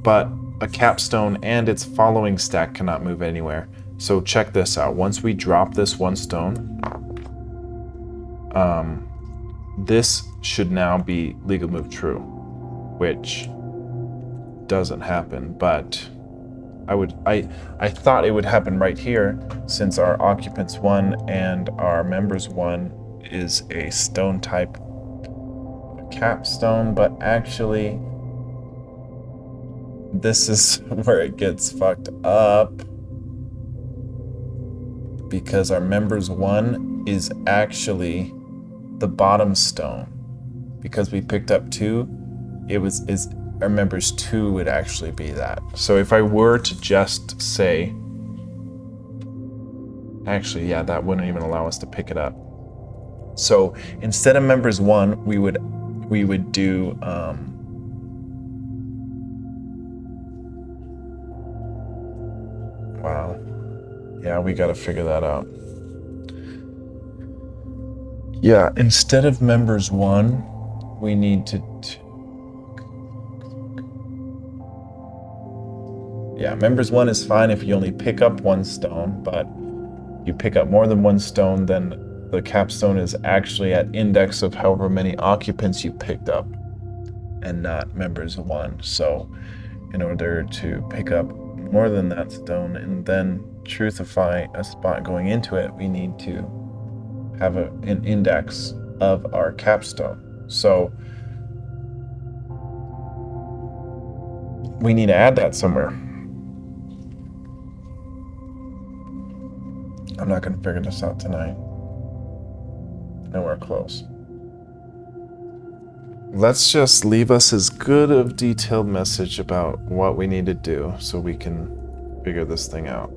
But a capstone and its following stack cannot move anywhere. So check this out. Once we drop this one stone, this should now be legal move true, which doesn't happen, but I thought it would happen right here, since our occupants 1 and our members 1 is a stone type capstone, but actually this is where it gets fucked up, because our members 1 is actually the bottom stone. Because we picked up 2, our members 2 would actually be that. So if I were to just say, actually, yeah, that wouldn't even allow us to pick it up. So instead of members 1, we would do wow. Yeah, we got to figure that out. Yeah, instead of members 1, we need to yeah, members 1 is fine if you only pick up 1 stone, but you pick up more than 1 stone, then the capstone is actually at index of however many occupants you picked up, and not members 1. So in order to pick up more than that stone and then truthify a spot going into it, we need to have an index of our capstone. So we need to add that somewhere. I'm not going to figure this out tonight. Nowhere close. Let's just leave us as good of detailed message about what we need to do so we can figure this thing out.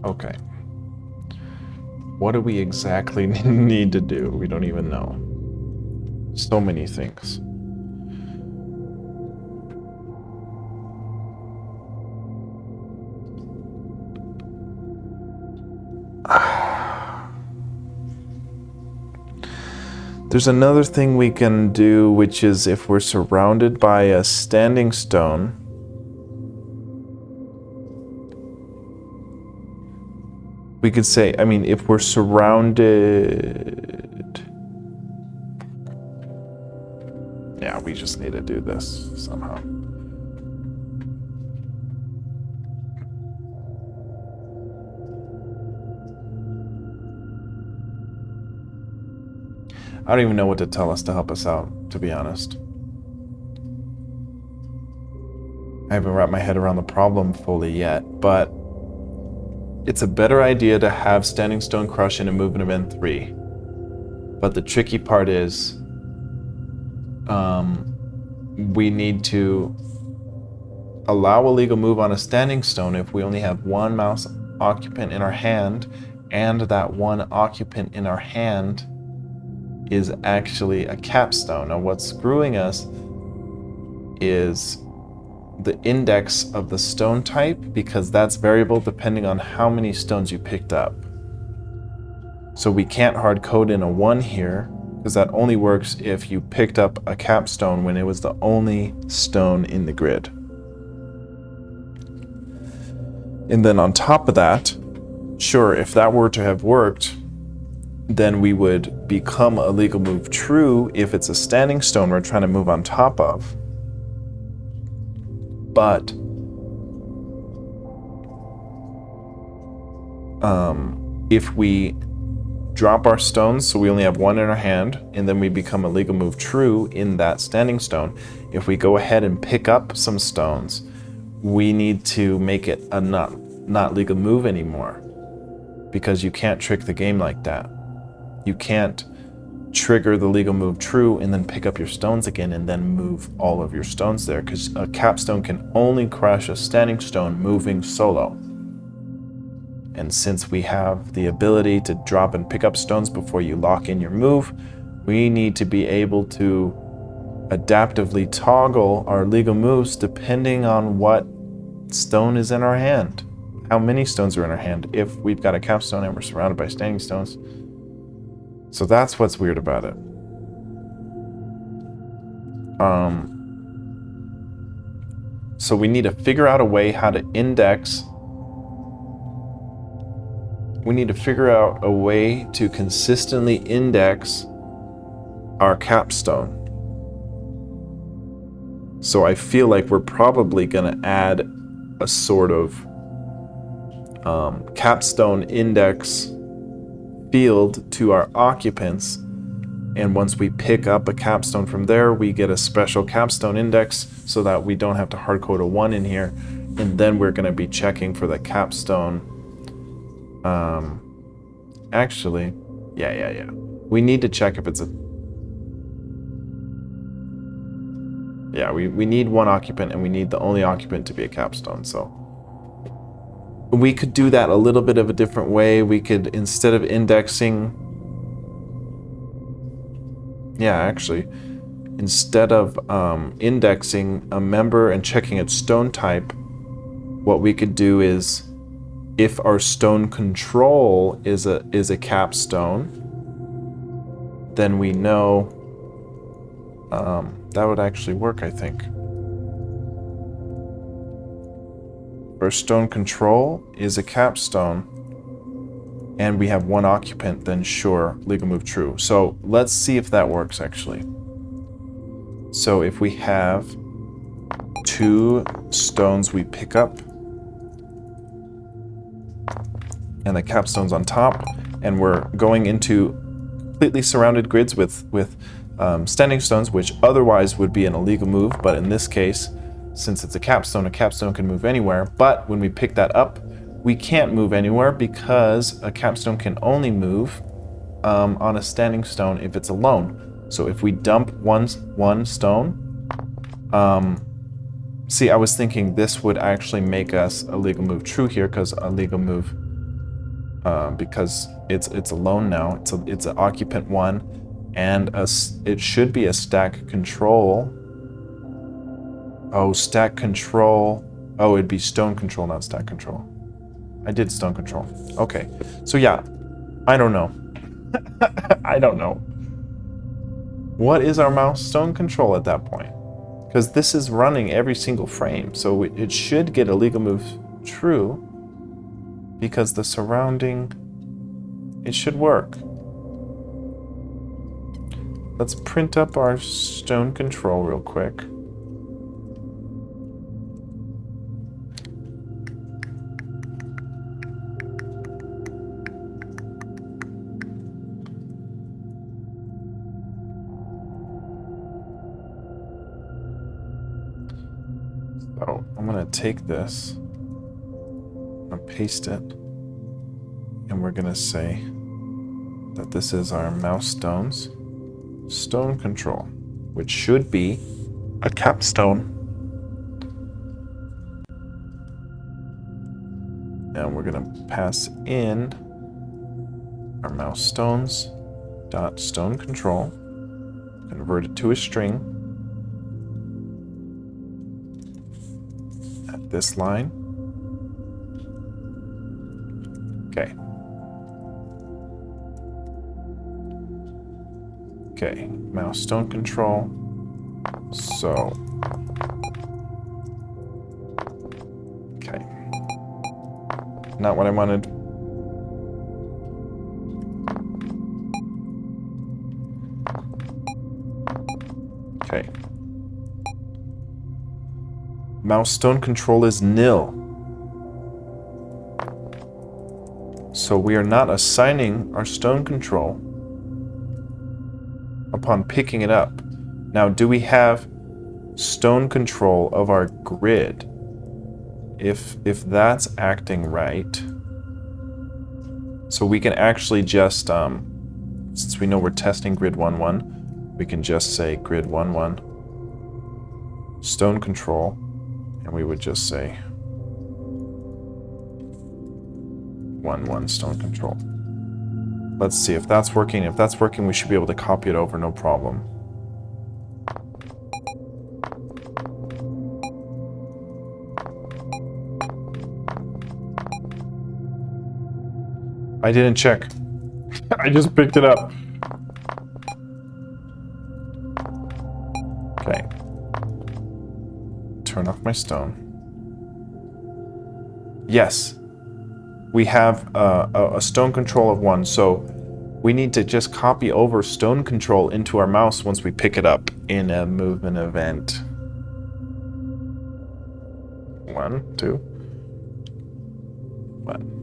Okay. What do we exactly need to do? We don't even know. So many things. There's another thing we can do, which is if we're surrounded by a standing stone, we could say, I mean, if we're surrounded... Yeah, we just need to do this somehow. I don't even know what to tell us to help us out, to be honest. I haven't wrapped my head around the problem fully yet, but it's a better idea to have Standing Stone Crush in a movement event 3. But the tricky part is we need to allow a legal move on a standing stone if we only have one mouse occupant in our hand, and that one occupant in our hand is actually a capstone. Now what's screwing us is the index of the stone type, because that's variable depending on how many stones you picked up. So we can't hard code in a 1 here, because that only works if you picked up a capstone when it was the only stone in the grid. And then on top of that, sure, if that were to have worked, then we would become a legal move true if it's a standing stone we're trying to move on top of. But if we drop our stones, so we only have one in our hand, and then we become a legal move true in that standing stone, if we go ahead and pick up some stones, we need to make it a not legal move anymore, because you can't trick the game like that. You can't trigger the legal move true and then pick up your stones again and then move all of your stones there, because a capstone can only crush a standing stone moving solo. And since we have the ability to drop and pick up stones before you lock in your move, we need to be able to adaptively toggle our legal moves depending on what stone is in our hand, how many stones are in our hand, if we've got a capstone and we're surrounded by standing stones. So that's what's weird about it. So we need to figure out a way how to index. We need to figure out a way to consistently index our capstone. So I feel like we're probably going to add a sort of capstone index field to our occupants, and once we pick up a capstone from there, we get a special capstone index so that we don't have to hard code a 1 in here, and then we're going to be checking for the capstone. Actually, yeah. We need to check if it's a... Yeah, we need one occupant, and we need the only occupant to be a capstone, so... We could do that a little bit of a different way. We could, instead of indexing... Yeah, actually, instead of indexing a member and checking its stone type, what we could do is, if our stone control is a capstone, then we know that would actually work, I think. Our stone control is a capstone, and we have one occupant, then sure, legal move true. So let's see if that works, actually. So if we have 2 stones we pick up, and the capstone's on top, and we're going into completely surrounded grids with standing stones, which otherwise would be an illegal move, but in this case, since it's a capstone can move anywhere. But when we pick that up, we can't move anywhere, because a capstone can only move on a standing stone if it's alone. So if we dump one stone, see, I was thinking this would actually make us a legal move true here, because a legal move, because it's alone now. It's an occupant 1, and it should be a stack control. Oh, stack control. Oh, it'd be stone control, not stack control. I did stone control. Okay. So yeah, I don't know. I don't know. What is our mouse stone control at that point? Because this is running every single frame, so it should get a legal move true, because the surrounding, it should work. Let's print up our stone control real quick. So I'm going to take this, I'm going to paste it, and we're going to say that this is our mouse stones stone control, which should be a capstone. And we're going to pass in our mouse stones dot stone control, convert it to a string at this line. Okay. Okay, mouse stone control. So, okay. Not what I wanted. Okay. Mouse stone control is nil. So we are not assigning our stone control upon picking it up. Now, do we have stone control of our grid? If that's acting right, so we can actually just, since we know we're testing grid 1-1, we can just say grid 1-1 stone control, and we would just say 1-1 stone control. Let's see if that's working. If that's working, we should be able to copy it over, no problem. I didn't check. I just picked it up. Okay. Turn off my stone. Yes. We have a stone control of 1, so we need to just copy over stone control into our mouse once we pick it up in a movement event. 1, 2, 1.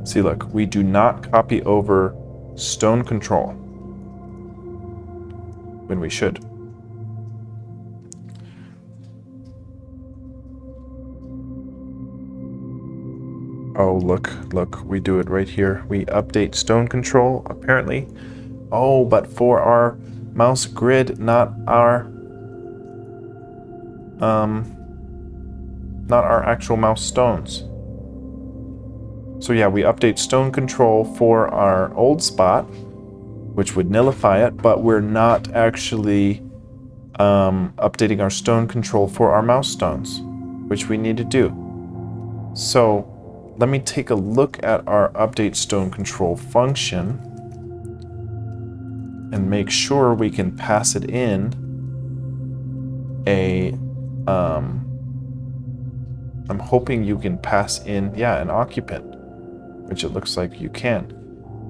See, look, we do not copy over stone control when we should. Oh, look, we do it right here. We update stone control, apparently. Oh, but for our mouse grid, not our actual mouse stones. So yeah, we update stone control for our old spot, which would nullify it, but we're not actually updating our stone control for our mouse stones, which we need to do. So let me take a look at our update stone control function and make sure we can pass it in a, I'm hoping you can pass in, yeah, an occupant, which it looks like you can.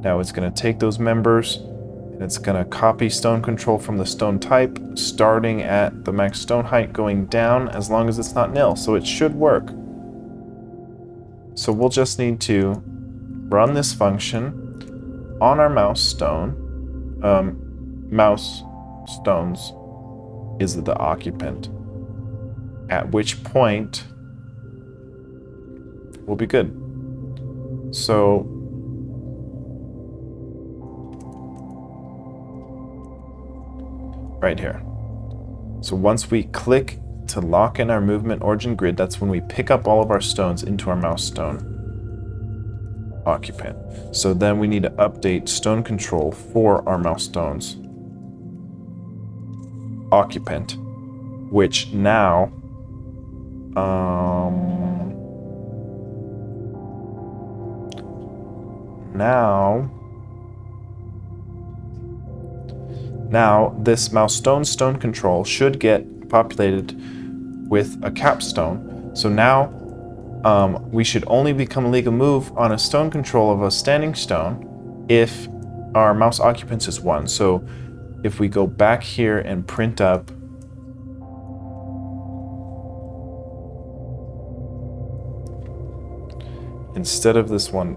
Now it's going to take those members and it's going to copy stone control from the stone type, starting at the max stone height, going down as long as it's not nil. So it should work. So we'll just need to run this function on our mouse stone. Mouse stones is the occupant, at which point we'll be good. So right here. So once we click to lock in our movement origin grid, that's when we pick up all of our stones into our mouse stone occupant. So then we need to update stone control for our mouse stones occupant, which now now this mouse stone control should get populated with a capstone. So now we should only become a legal move on a stone control of a standing stone if our mouse occupants is 1. So if we go back here and print up instead of this one,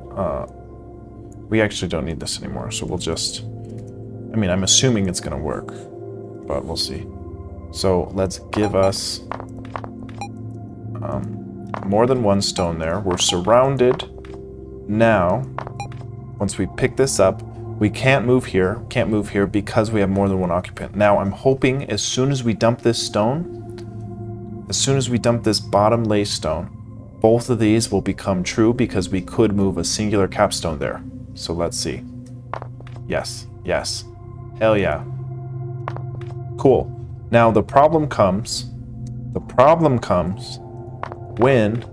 We actually don't need this anymore, so we'll just... I mean, I'm assuming it's going to work, but we'll see. So let's give us more than one stone there. We're surrounded now. Once we pick this up, we can't move here because we have more than one occupant. Now, I'm hoping as soon as we dump this stone, as soon as we dump this bottom lay stone, both of these will become true because we could move a singular capstone there. So let's see. Yes, yes. Hell yeah. Cool. Now the problem comes when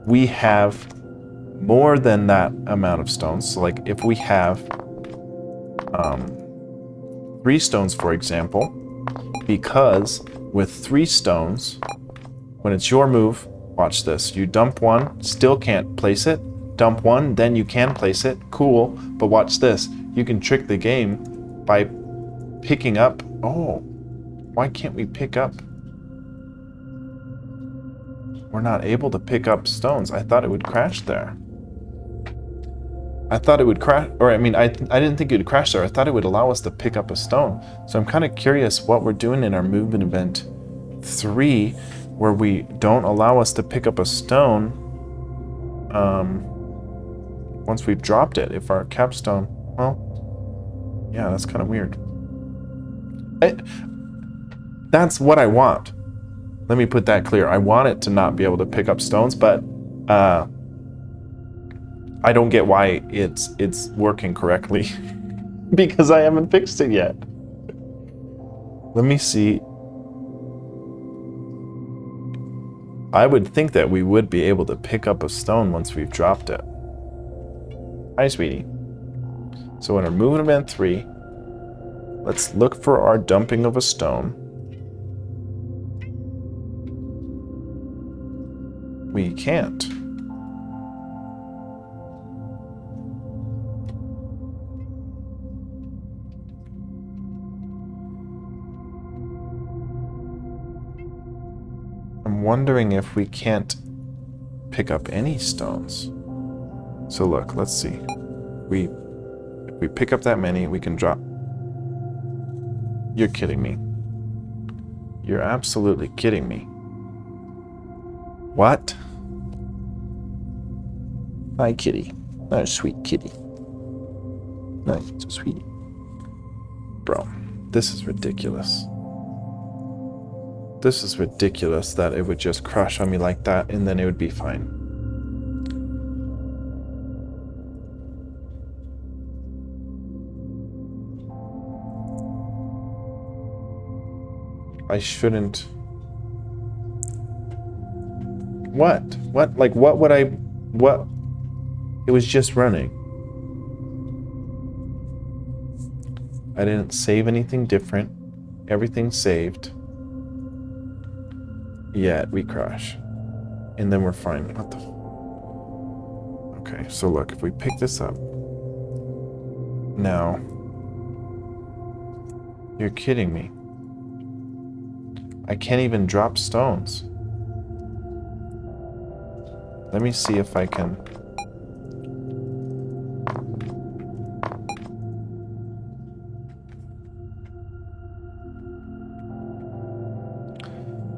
we have more than that amount of stones. So like if we have 3 stones, for example, because with 3 stones, when it's your move, watch this. You dump one, still can't place it. Dump one, then you can place it. Cool. But watch this. You can trick the game by picking up. Oh, why can't we pick up? We're not able to pick up stones. I thought it would crash there. I thought it would crash, or I mean, I didn't think it would crash there. I thought it would allow us to pick up a stone. So I'm kind of curious what we're doing in our movement event 3, where we don't allow us to pick up a stone once we've dropped it. If our capstone, well, yeah, that's kind of weird. That's what I want. Let me put that clear. I want it to not be able to pick up stones, but I don't get why it's working correctly because I haven't fixed it yet. Let me see. I would think that we would be able to pick up a stone once we've dropped it. Hi, sweetie. So in our movement event 3, let's look for our dumping of a stone. We can't. I'm wondering if we can't pick up any stones. So look, let's see. If we pick up that many, we can drop. You're kidding me. You're absolutely kidding me. What? Hi, kitty. Oh, sweet kitty. Nice, so sweetie. Bro, this is ridiculous. This is ridiculous that it would just crash on me like that and then it would be fine. I shouldn't. What? What? Like, what would I... What? It was just running. I didn't save anything different. Everything's saved. Yet we crash. And then we're fine. What the... Okay, so look, if we pick this up... Now... You're kidding me. I can't even drop stones. Let me see if I can...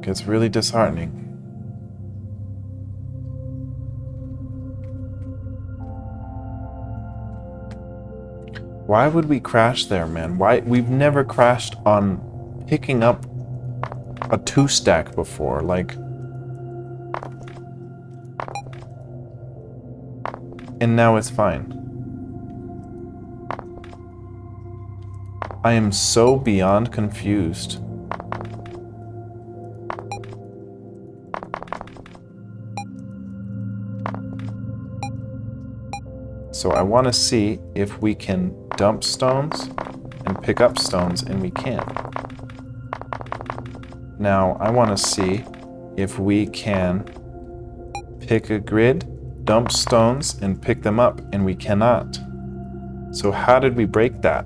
Gets really disheartening. Why would we crash there, man? Why? We've never crashed on picking up a 2-stack before, like... And now it's fine. I am so beyond confused. So I want to see if we can dump stones and pick up stones, and we can. Now I want to see if we can pick a grid, dump stones, and pick them up, and we cannot. So how did we break that?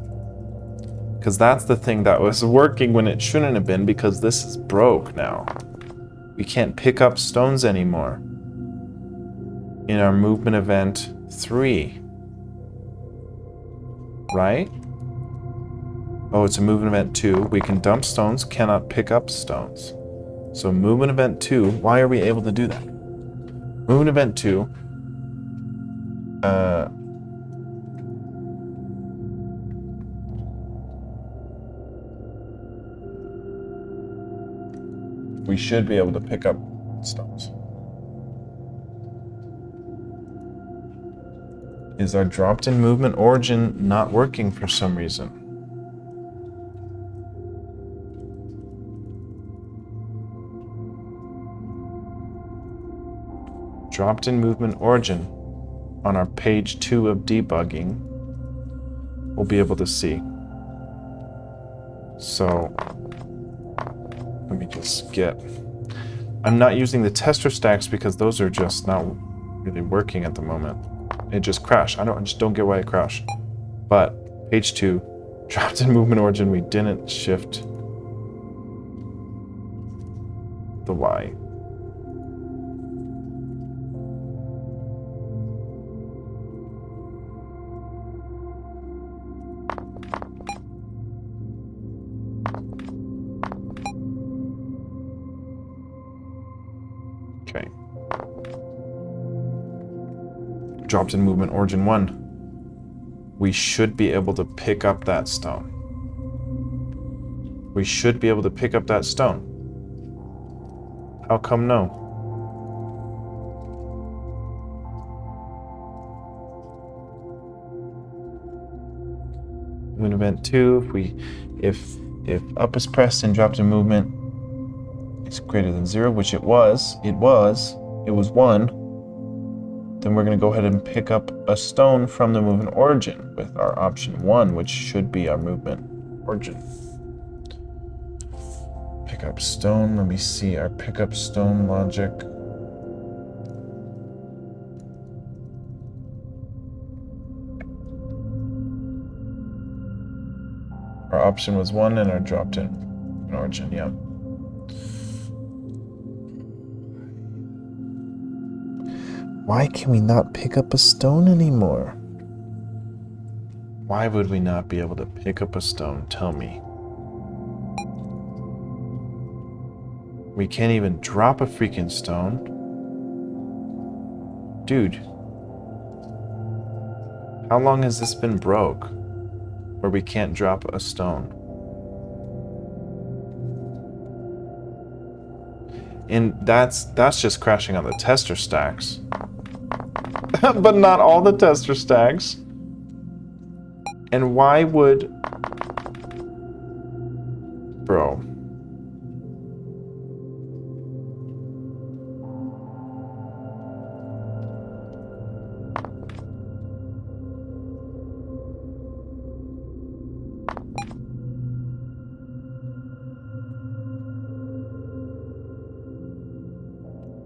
Because that's the thing that was working when it shouldn't have been, because this is broke now. We can't pick up stones anymore in our movement event 3. right? Oh, it's a movement event 2. We can dump stones, cannot pick up stones. So movement event 2, why are we able to do that? Movement event 2, we should be able to pick up stones. Is our dropped-in movement origin not working for some reason? Dropped-in movement origin on our page 2 of debugging, we'll be able to see. So let me just get... I'm not using the tester stacks because those are just not really working at the moment. It just crashed. I just don't get why it crashed. But page 2, dropped in movement origin, we didn't shift the Y. Okay. Dropped in movement origin 1. We should be able to pick up that stone. We should be able to pick up that stone. How come no? Movement event 2, if up is pressed and dropped in movement is greater than 0, which it was 1, then we're going to go ahead and pick up a stone from the movement origin with our option 1, which should be our movement origin. Pick up stone. Let me see our pick up stone logic. Our option was 1 and our dropped in origin, yeah. Why can we not pick up a stone anymore? Why would we not be able to pick up a stone? Tell me. We can't even drop a freaking stone. Dude. How long has this been broke? Where we can't drop a stone? And that's just crashing on the tester stacks. But not all the tester stacks. And why would... Bro.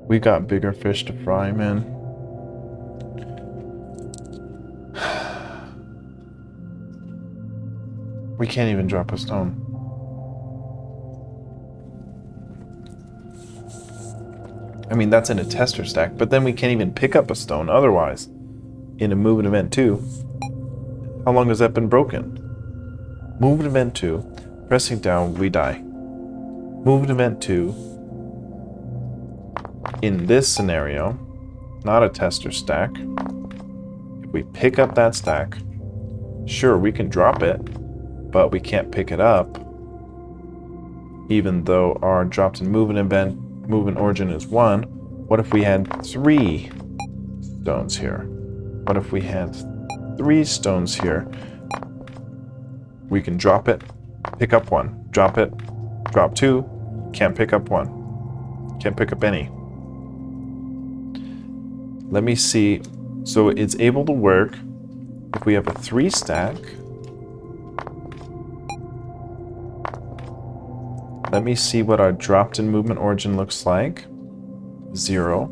We got bigger fish to fry, man. We can't even drop a stone. I mean, that's in a tester stack, but then we can't even pick up a stone otherwise. In a movement event 2, how long has that been broken? Movement event 2, pressing down, we die. Movement event 2, in this scenario, not a tester stack, if we pick up that stack, sure, we can drop it, but we can't pick it up, even though our dropped in movement origin is 1. What if we had 3 stones here? What if we had 3 stones here? We can drop it, pick up 1, drop it, drop 2, can't pick up 1, can't pick up any. Let me see. So it's able to work if we have a 3 stack. Let me see what our dropped in movement origin looks like. 0,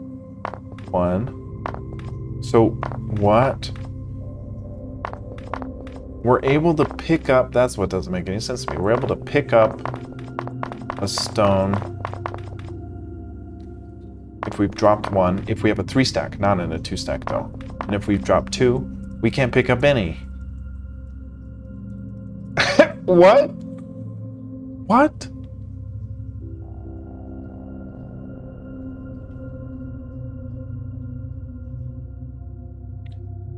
1. So what? We're able to pick up, that's what doesn't make any sense to me. We're able to pick up a stone if we've dropped 1, if we have a 3 stack, not in a 2 stack though. And if we've dropped 2, we can't pick up any. What? What?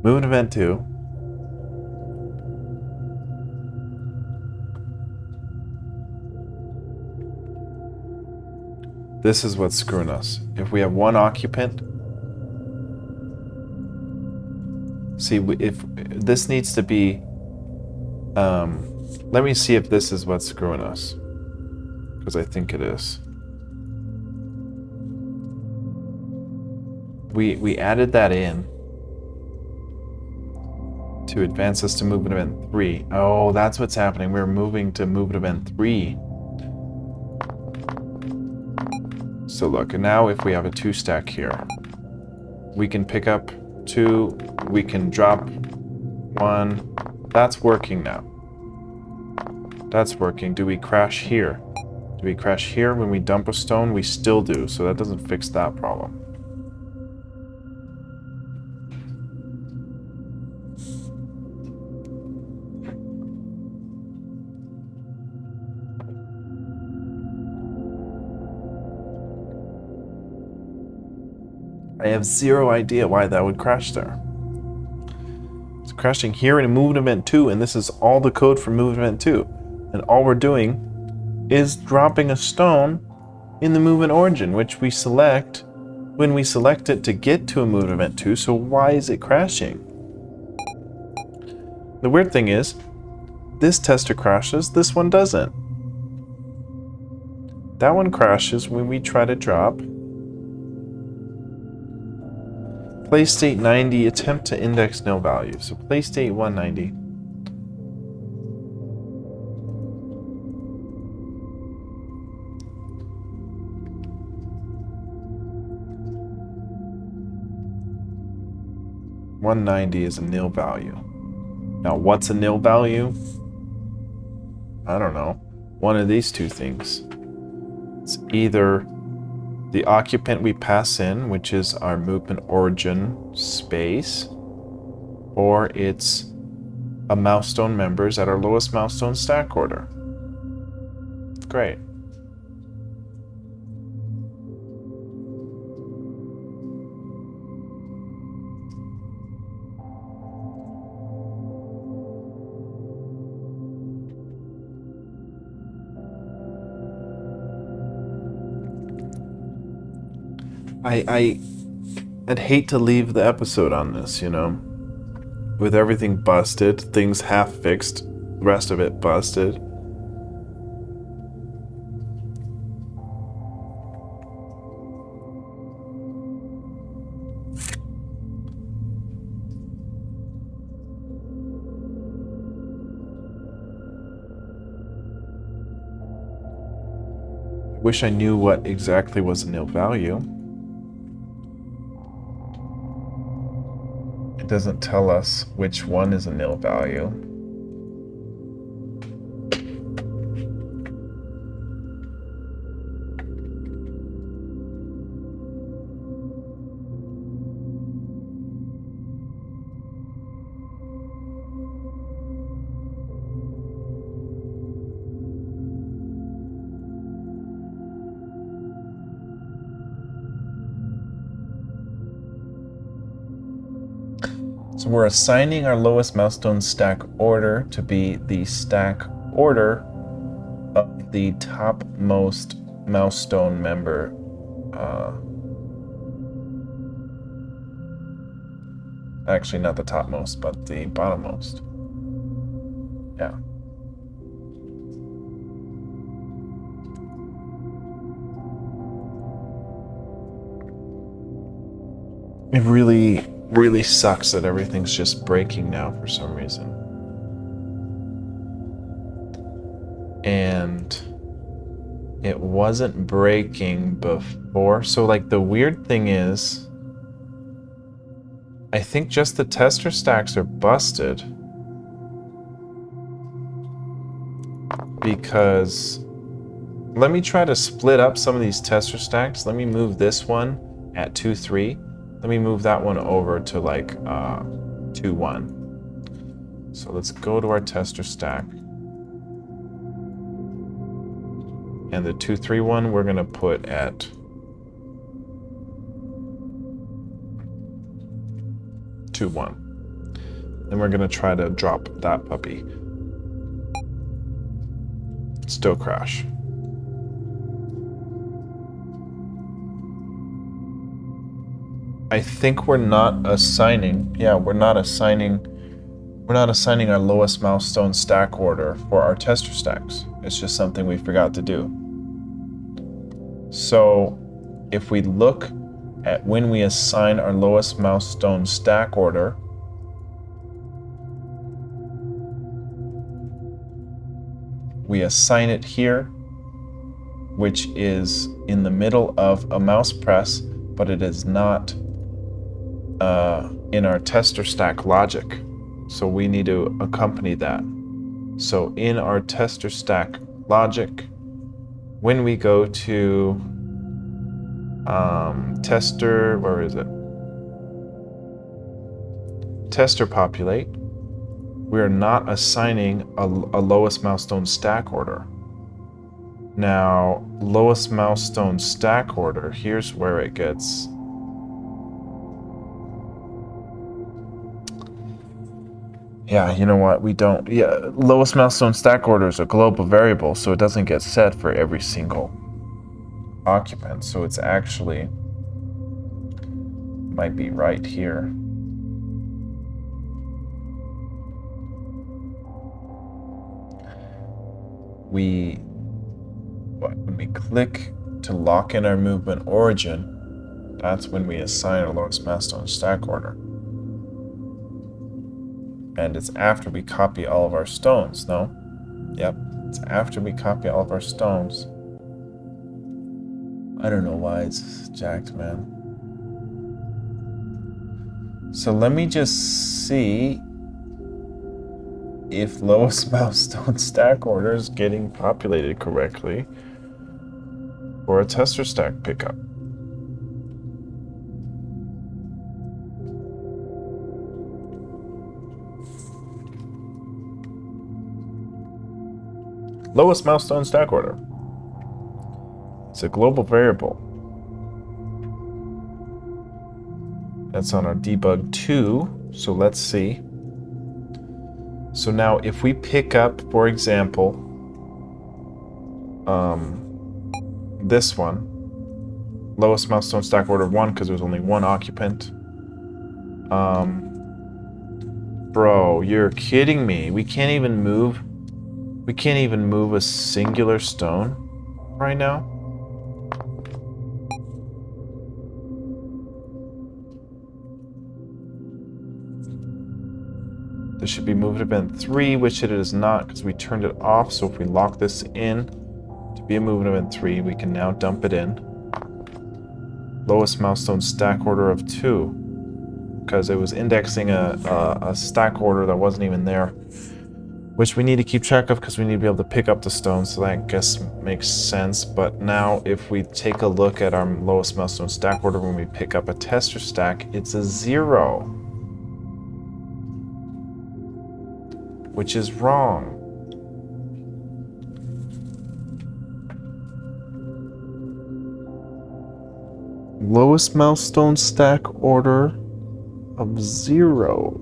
Moving event 2. This is what's screwing us. If we have one occupant, see, if this needs to be, let me see if this is what's screwing us, because I think it is. We added that in to advance us to movement event 3. Oh, that's what's happening. We're moving to movement event 3. So look, and now if we have a 2 stack here, we can pick up 2, we can drop 1. That's working now. That's working. Do we crash here? Do we crash here when we dump a stone? We still do, so that doesn't fix that problem. I have zero idea why that would crash there. It's crashing here in movement event 2, and this is all the code for movement event 2. And all we're doing is dropping a stone in the movement origin, which we select when we select it to get to a movement event 2. So why is it crashing? The weird thing is, this tester crashes, this one doesn't. That one crashes when we try to drop. Play state 90, attempt to index nil value. So play state 190. $190 is a nil value. Now, what's a nil value? I don't know. One of these two things. It's either the occupant we pass in, which is our movement origin space, or it's a milestone members at our lowest milestone stack order. Great. I'd hate to leave the episode on this, you know? With everything busted, things half fixed, the rest of it busted. Wish I knew what exactly was a nil value. It doesn't tell us which one is a nil value. So we're assigning our lowest milestone stack order to be the stack order of the topmost milestone member. Actually, not the topmost, but the bottommost. Yeah. It really sucks that everything's just breaking now for some reason. And it wasn't breaking before. So like the weird thing is, I think just the tester stacks are busted. Because let me try to split up some of these tester stacks. Let me move this one at 2-3. Let me move that one over to like 2-1. So let's go to our tester stack. And the 2, 3 one we're gonna put at 2, 1. Then we're gonna try to drop that puppy. Still crash. I think we're not assigning, we're not assigning our lowest milestone stack order for our tester stacks. It's just something we forgot to do. So if we look at when we assign our lowest milestone stack order, we assign it here, which is in the middle of a mouse press, but it is not in our tester stack logic. So we need to accompany that. So in our tester stack logic, when we go to tester, where is it? Tester populate, we are not assigning a lowest milestone stack order. Now, lowest milestone stack order, here's where it gets you know what? We don't. Lowest milestone stack order is a global variable, so it doesn't get set for every single occupant. So it's actually might be right here. When we click to lock in our movement origin, that's when we assign our lowest milestone stack order. And it's after we copy all of our stones, no? Yep, it's after we copy all of our stones. I don't know why it's jacked, man. So let me just see if lowest milestone stack order is getting populated correctly for a tester stack pickup. Lowest milestone stack order. It's a global variable. That's on our debug 2. So let's see. So now if we pick up, for example, this one, lowest milestone stack order 1, because there's only one occupant. Bro, you're kidding me. We can't even move a singular stone right now. This should be moved event 3, which it is not because we turned it off. So if we lock this in to be a movement event 3, we can now dump it in. Lowest milestone stack order of 2, because it was indexing a stack order that wasn't even there, which we need to keep track of because we need to be able to pick up the stones. So that I guess makes sense. But now if we take a look at our lowest milestone stack order when we pick up a tester stack, it's a 0. Which is wrong. Lowest milestone stack order of 0.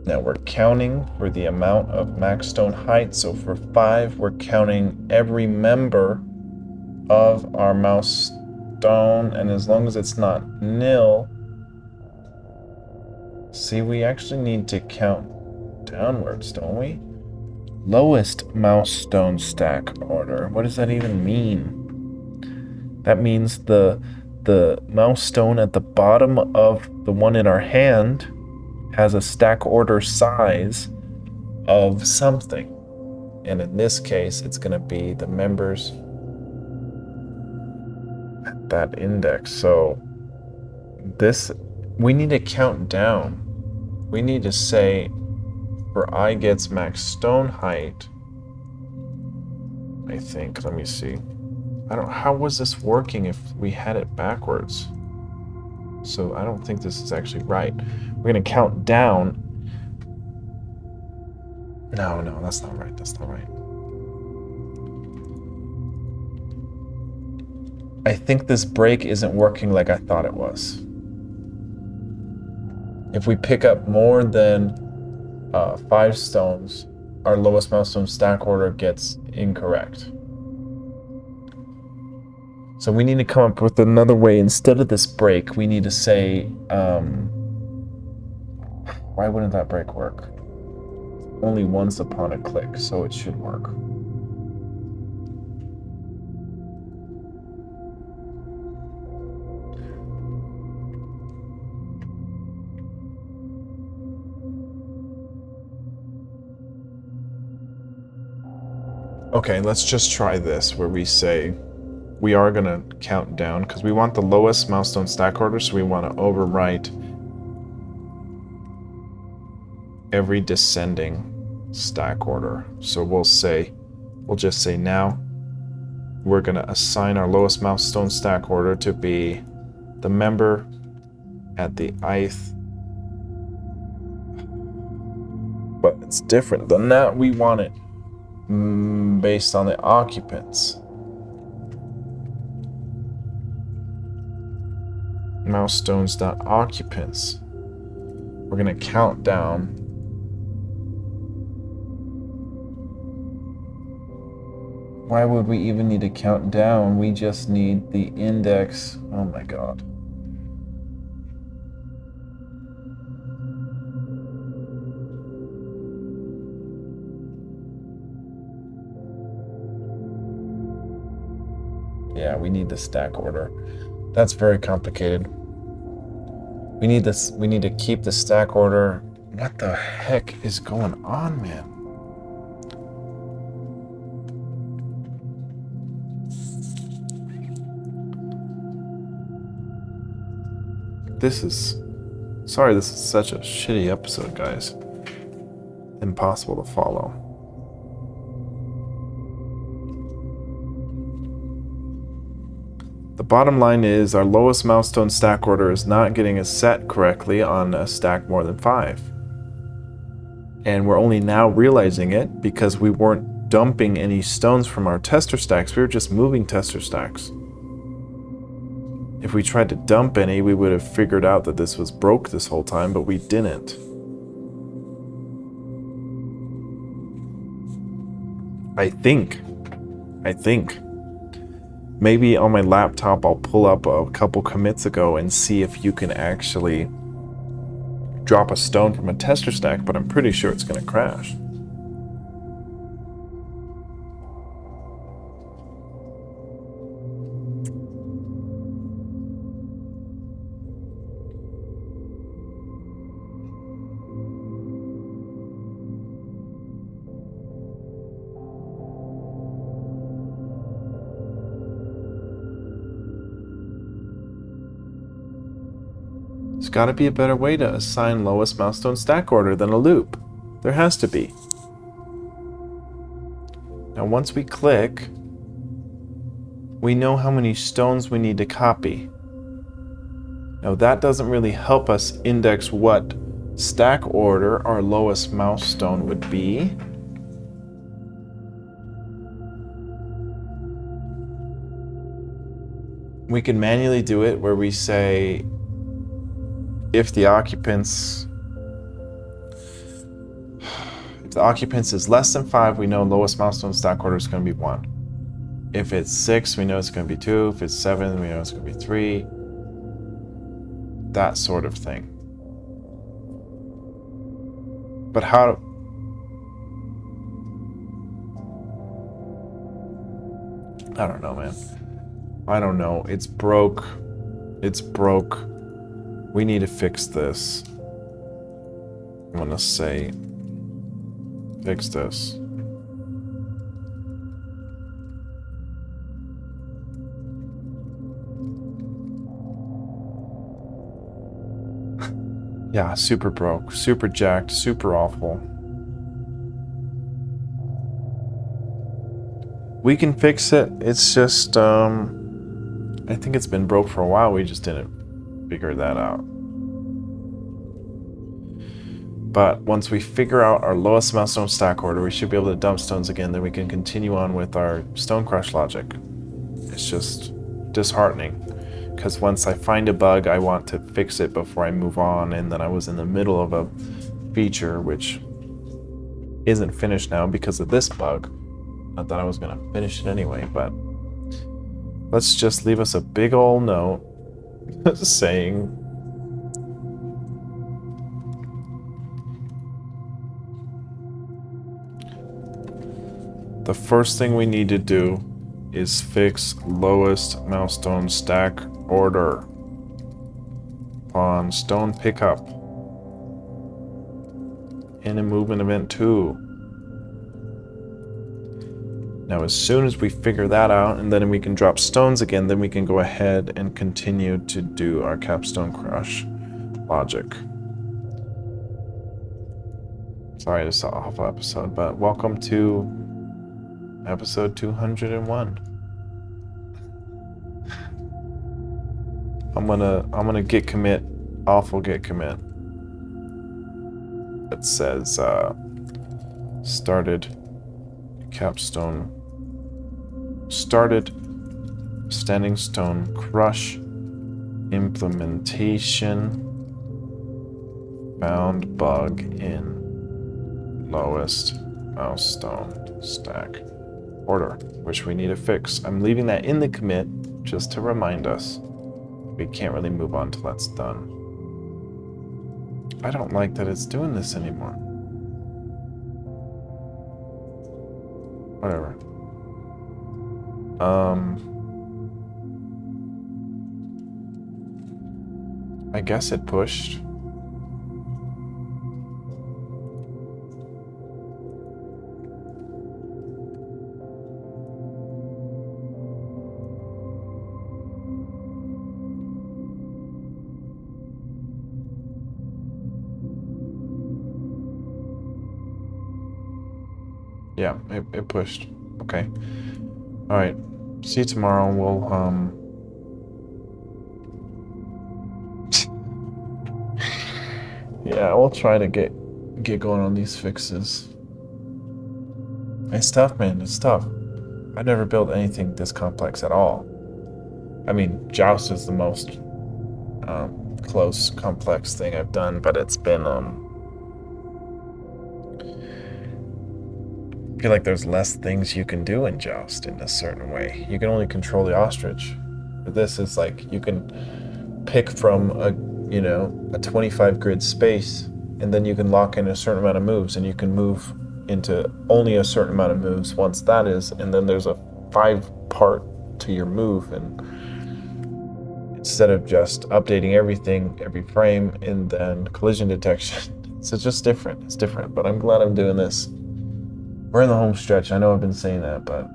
Now we're counting for the amount of max stone height. So for 5, we're counting every member of our mouse stone, and as long as it's not nil, see, we actually need to count downwards, don't we? Lowest mouse stone stack order. What does that even mean? That means the mouse stone at the bottom of the one in our hand has a stack order size of something, and in this case it's going to be the members that index. So this, we need to count down. We need to say for I gets max stone height, I think. Let me see. How was this working if we had it backwards? So I don't think this is actually right. We're going to count down. No, that's not right. That's not right. I think this break isn't working like I thought it was. If we pick up more than 5 stones, our lowest milestone stack order gets incorrect. So we need to come up with another way. Instead of this break, we need to say, why wouldn't that break work? Only once upon a click, so it should work. Okay, let's just try this, where we say we are going to count down, because we want the lowest milestone stack order, so we want to overwrite every descending stack order. So we'll just say now we're going to assign our lowest milestone stack order to be the member at the ith. But it's different than that. We want it based on the occupants. Milestones.occupants. We're going to count down. Why would we even need to count down? We just need the index. Oh my god. Yeah, we need the stack order. That's very complicated. We need this. We need to keep the stack order. What the heck is going on, man? This is such a shitty episode, guys. Impossible to follow. The bottom line is our lowest milestone stack order is not getting us set correctly on a stack more than 5. And we're only now realizing it because we weren't dumping any stones from our tester stacks. We were just moving tester stacks. If we tried to dump any, we would have figured out that this was broke this whole time, but we didn't. I think. Maybe on my laptop I'll pull up a couple commits ago and see if you can actually drop a stone from a tester stack, but I'm pretty sure it's going to crash. There's got to be a better way to assign lowest milestone stack order than a loop. There has to be. Now once we click, we know how many stones we need to copy. Now that doesn't really help us index what stack order our lowest milestone would be. We can manually do it where we say if the occupants is less than 5, we know lowest milestone stack order is going to be 1. If it's 6, we know it's going to be 2. If it's 7, we know it's going to be 3. That sort of thing. But how? I don't know, man. I don't know. It's broke. It's broke. We need to fix this. I'm gonna say, fix this. Yeah, super broke, super jacked, super awful. We can fix it. It's just, I think it's been broke for a while. We just didn't figure that out. But once we figure out our lowest milestone stack order, we should be able to dump stones again. Then we can continue on with our stone crush logic. It's just disheartening because once I find a bug, I want to fix it before I move on. And then I was in the middle of a feature which isn't finished now because of this bug. I thought I was going to finish it anyway, but let's just leave us a big old note saying the first thing we need to do is fix lowest milestone stack order on stone pickup in a movement event 2. Now, as soon as we figure that out, and then we can drop stones again, then we can go ahead and continue to do our capstone crush logic. Sorry, this is an awful episode, but welcome to episode 201. I'm gonna git commit, awful git commit. It says started standing stone crush implementation found bug in lowest milestone stack order, which we need to fix. I'm leaving that in the commit just to remind us we can't really move on till that's done. I don't like that it's doing this anymore. Whatever. I guess it pushed. Yeah, it pushed. Okay. All right. See you tomorrow. We'll yeah, we'll try to get going on these fixes. It's tough, man. It's tough. I've never built anything this complex at all. I mean, Joust is the most close, complex thing I've done, but it's been I feel like there's less things you can do in Joust in a certain way. You can only control the ostrich. But this is like you can pick from a 25 grid space, and then you can lock in a certain amount of moves, and you can move into only a certain amount of moves once that is, and then there's a 5-part to your move, and instead of just updating everything every frame and then collision detection. So it's just different. It's different, but I'm glad I'm doing this. We're in the home stretch. I know I've been saying that, but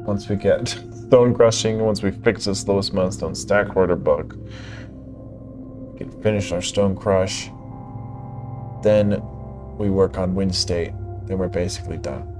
once we get stone crushing, once we fix this lowest milestone stack order bug, we can finish our stone crush, then we work on win state, then we're basically done.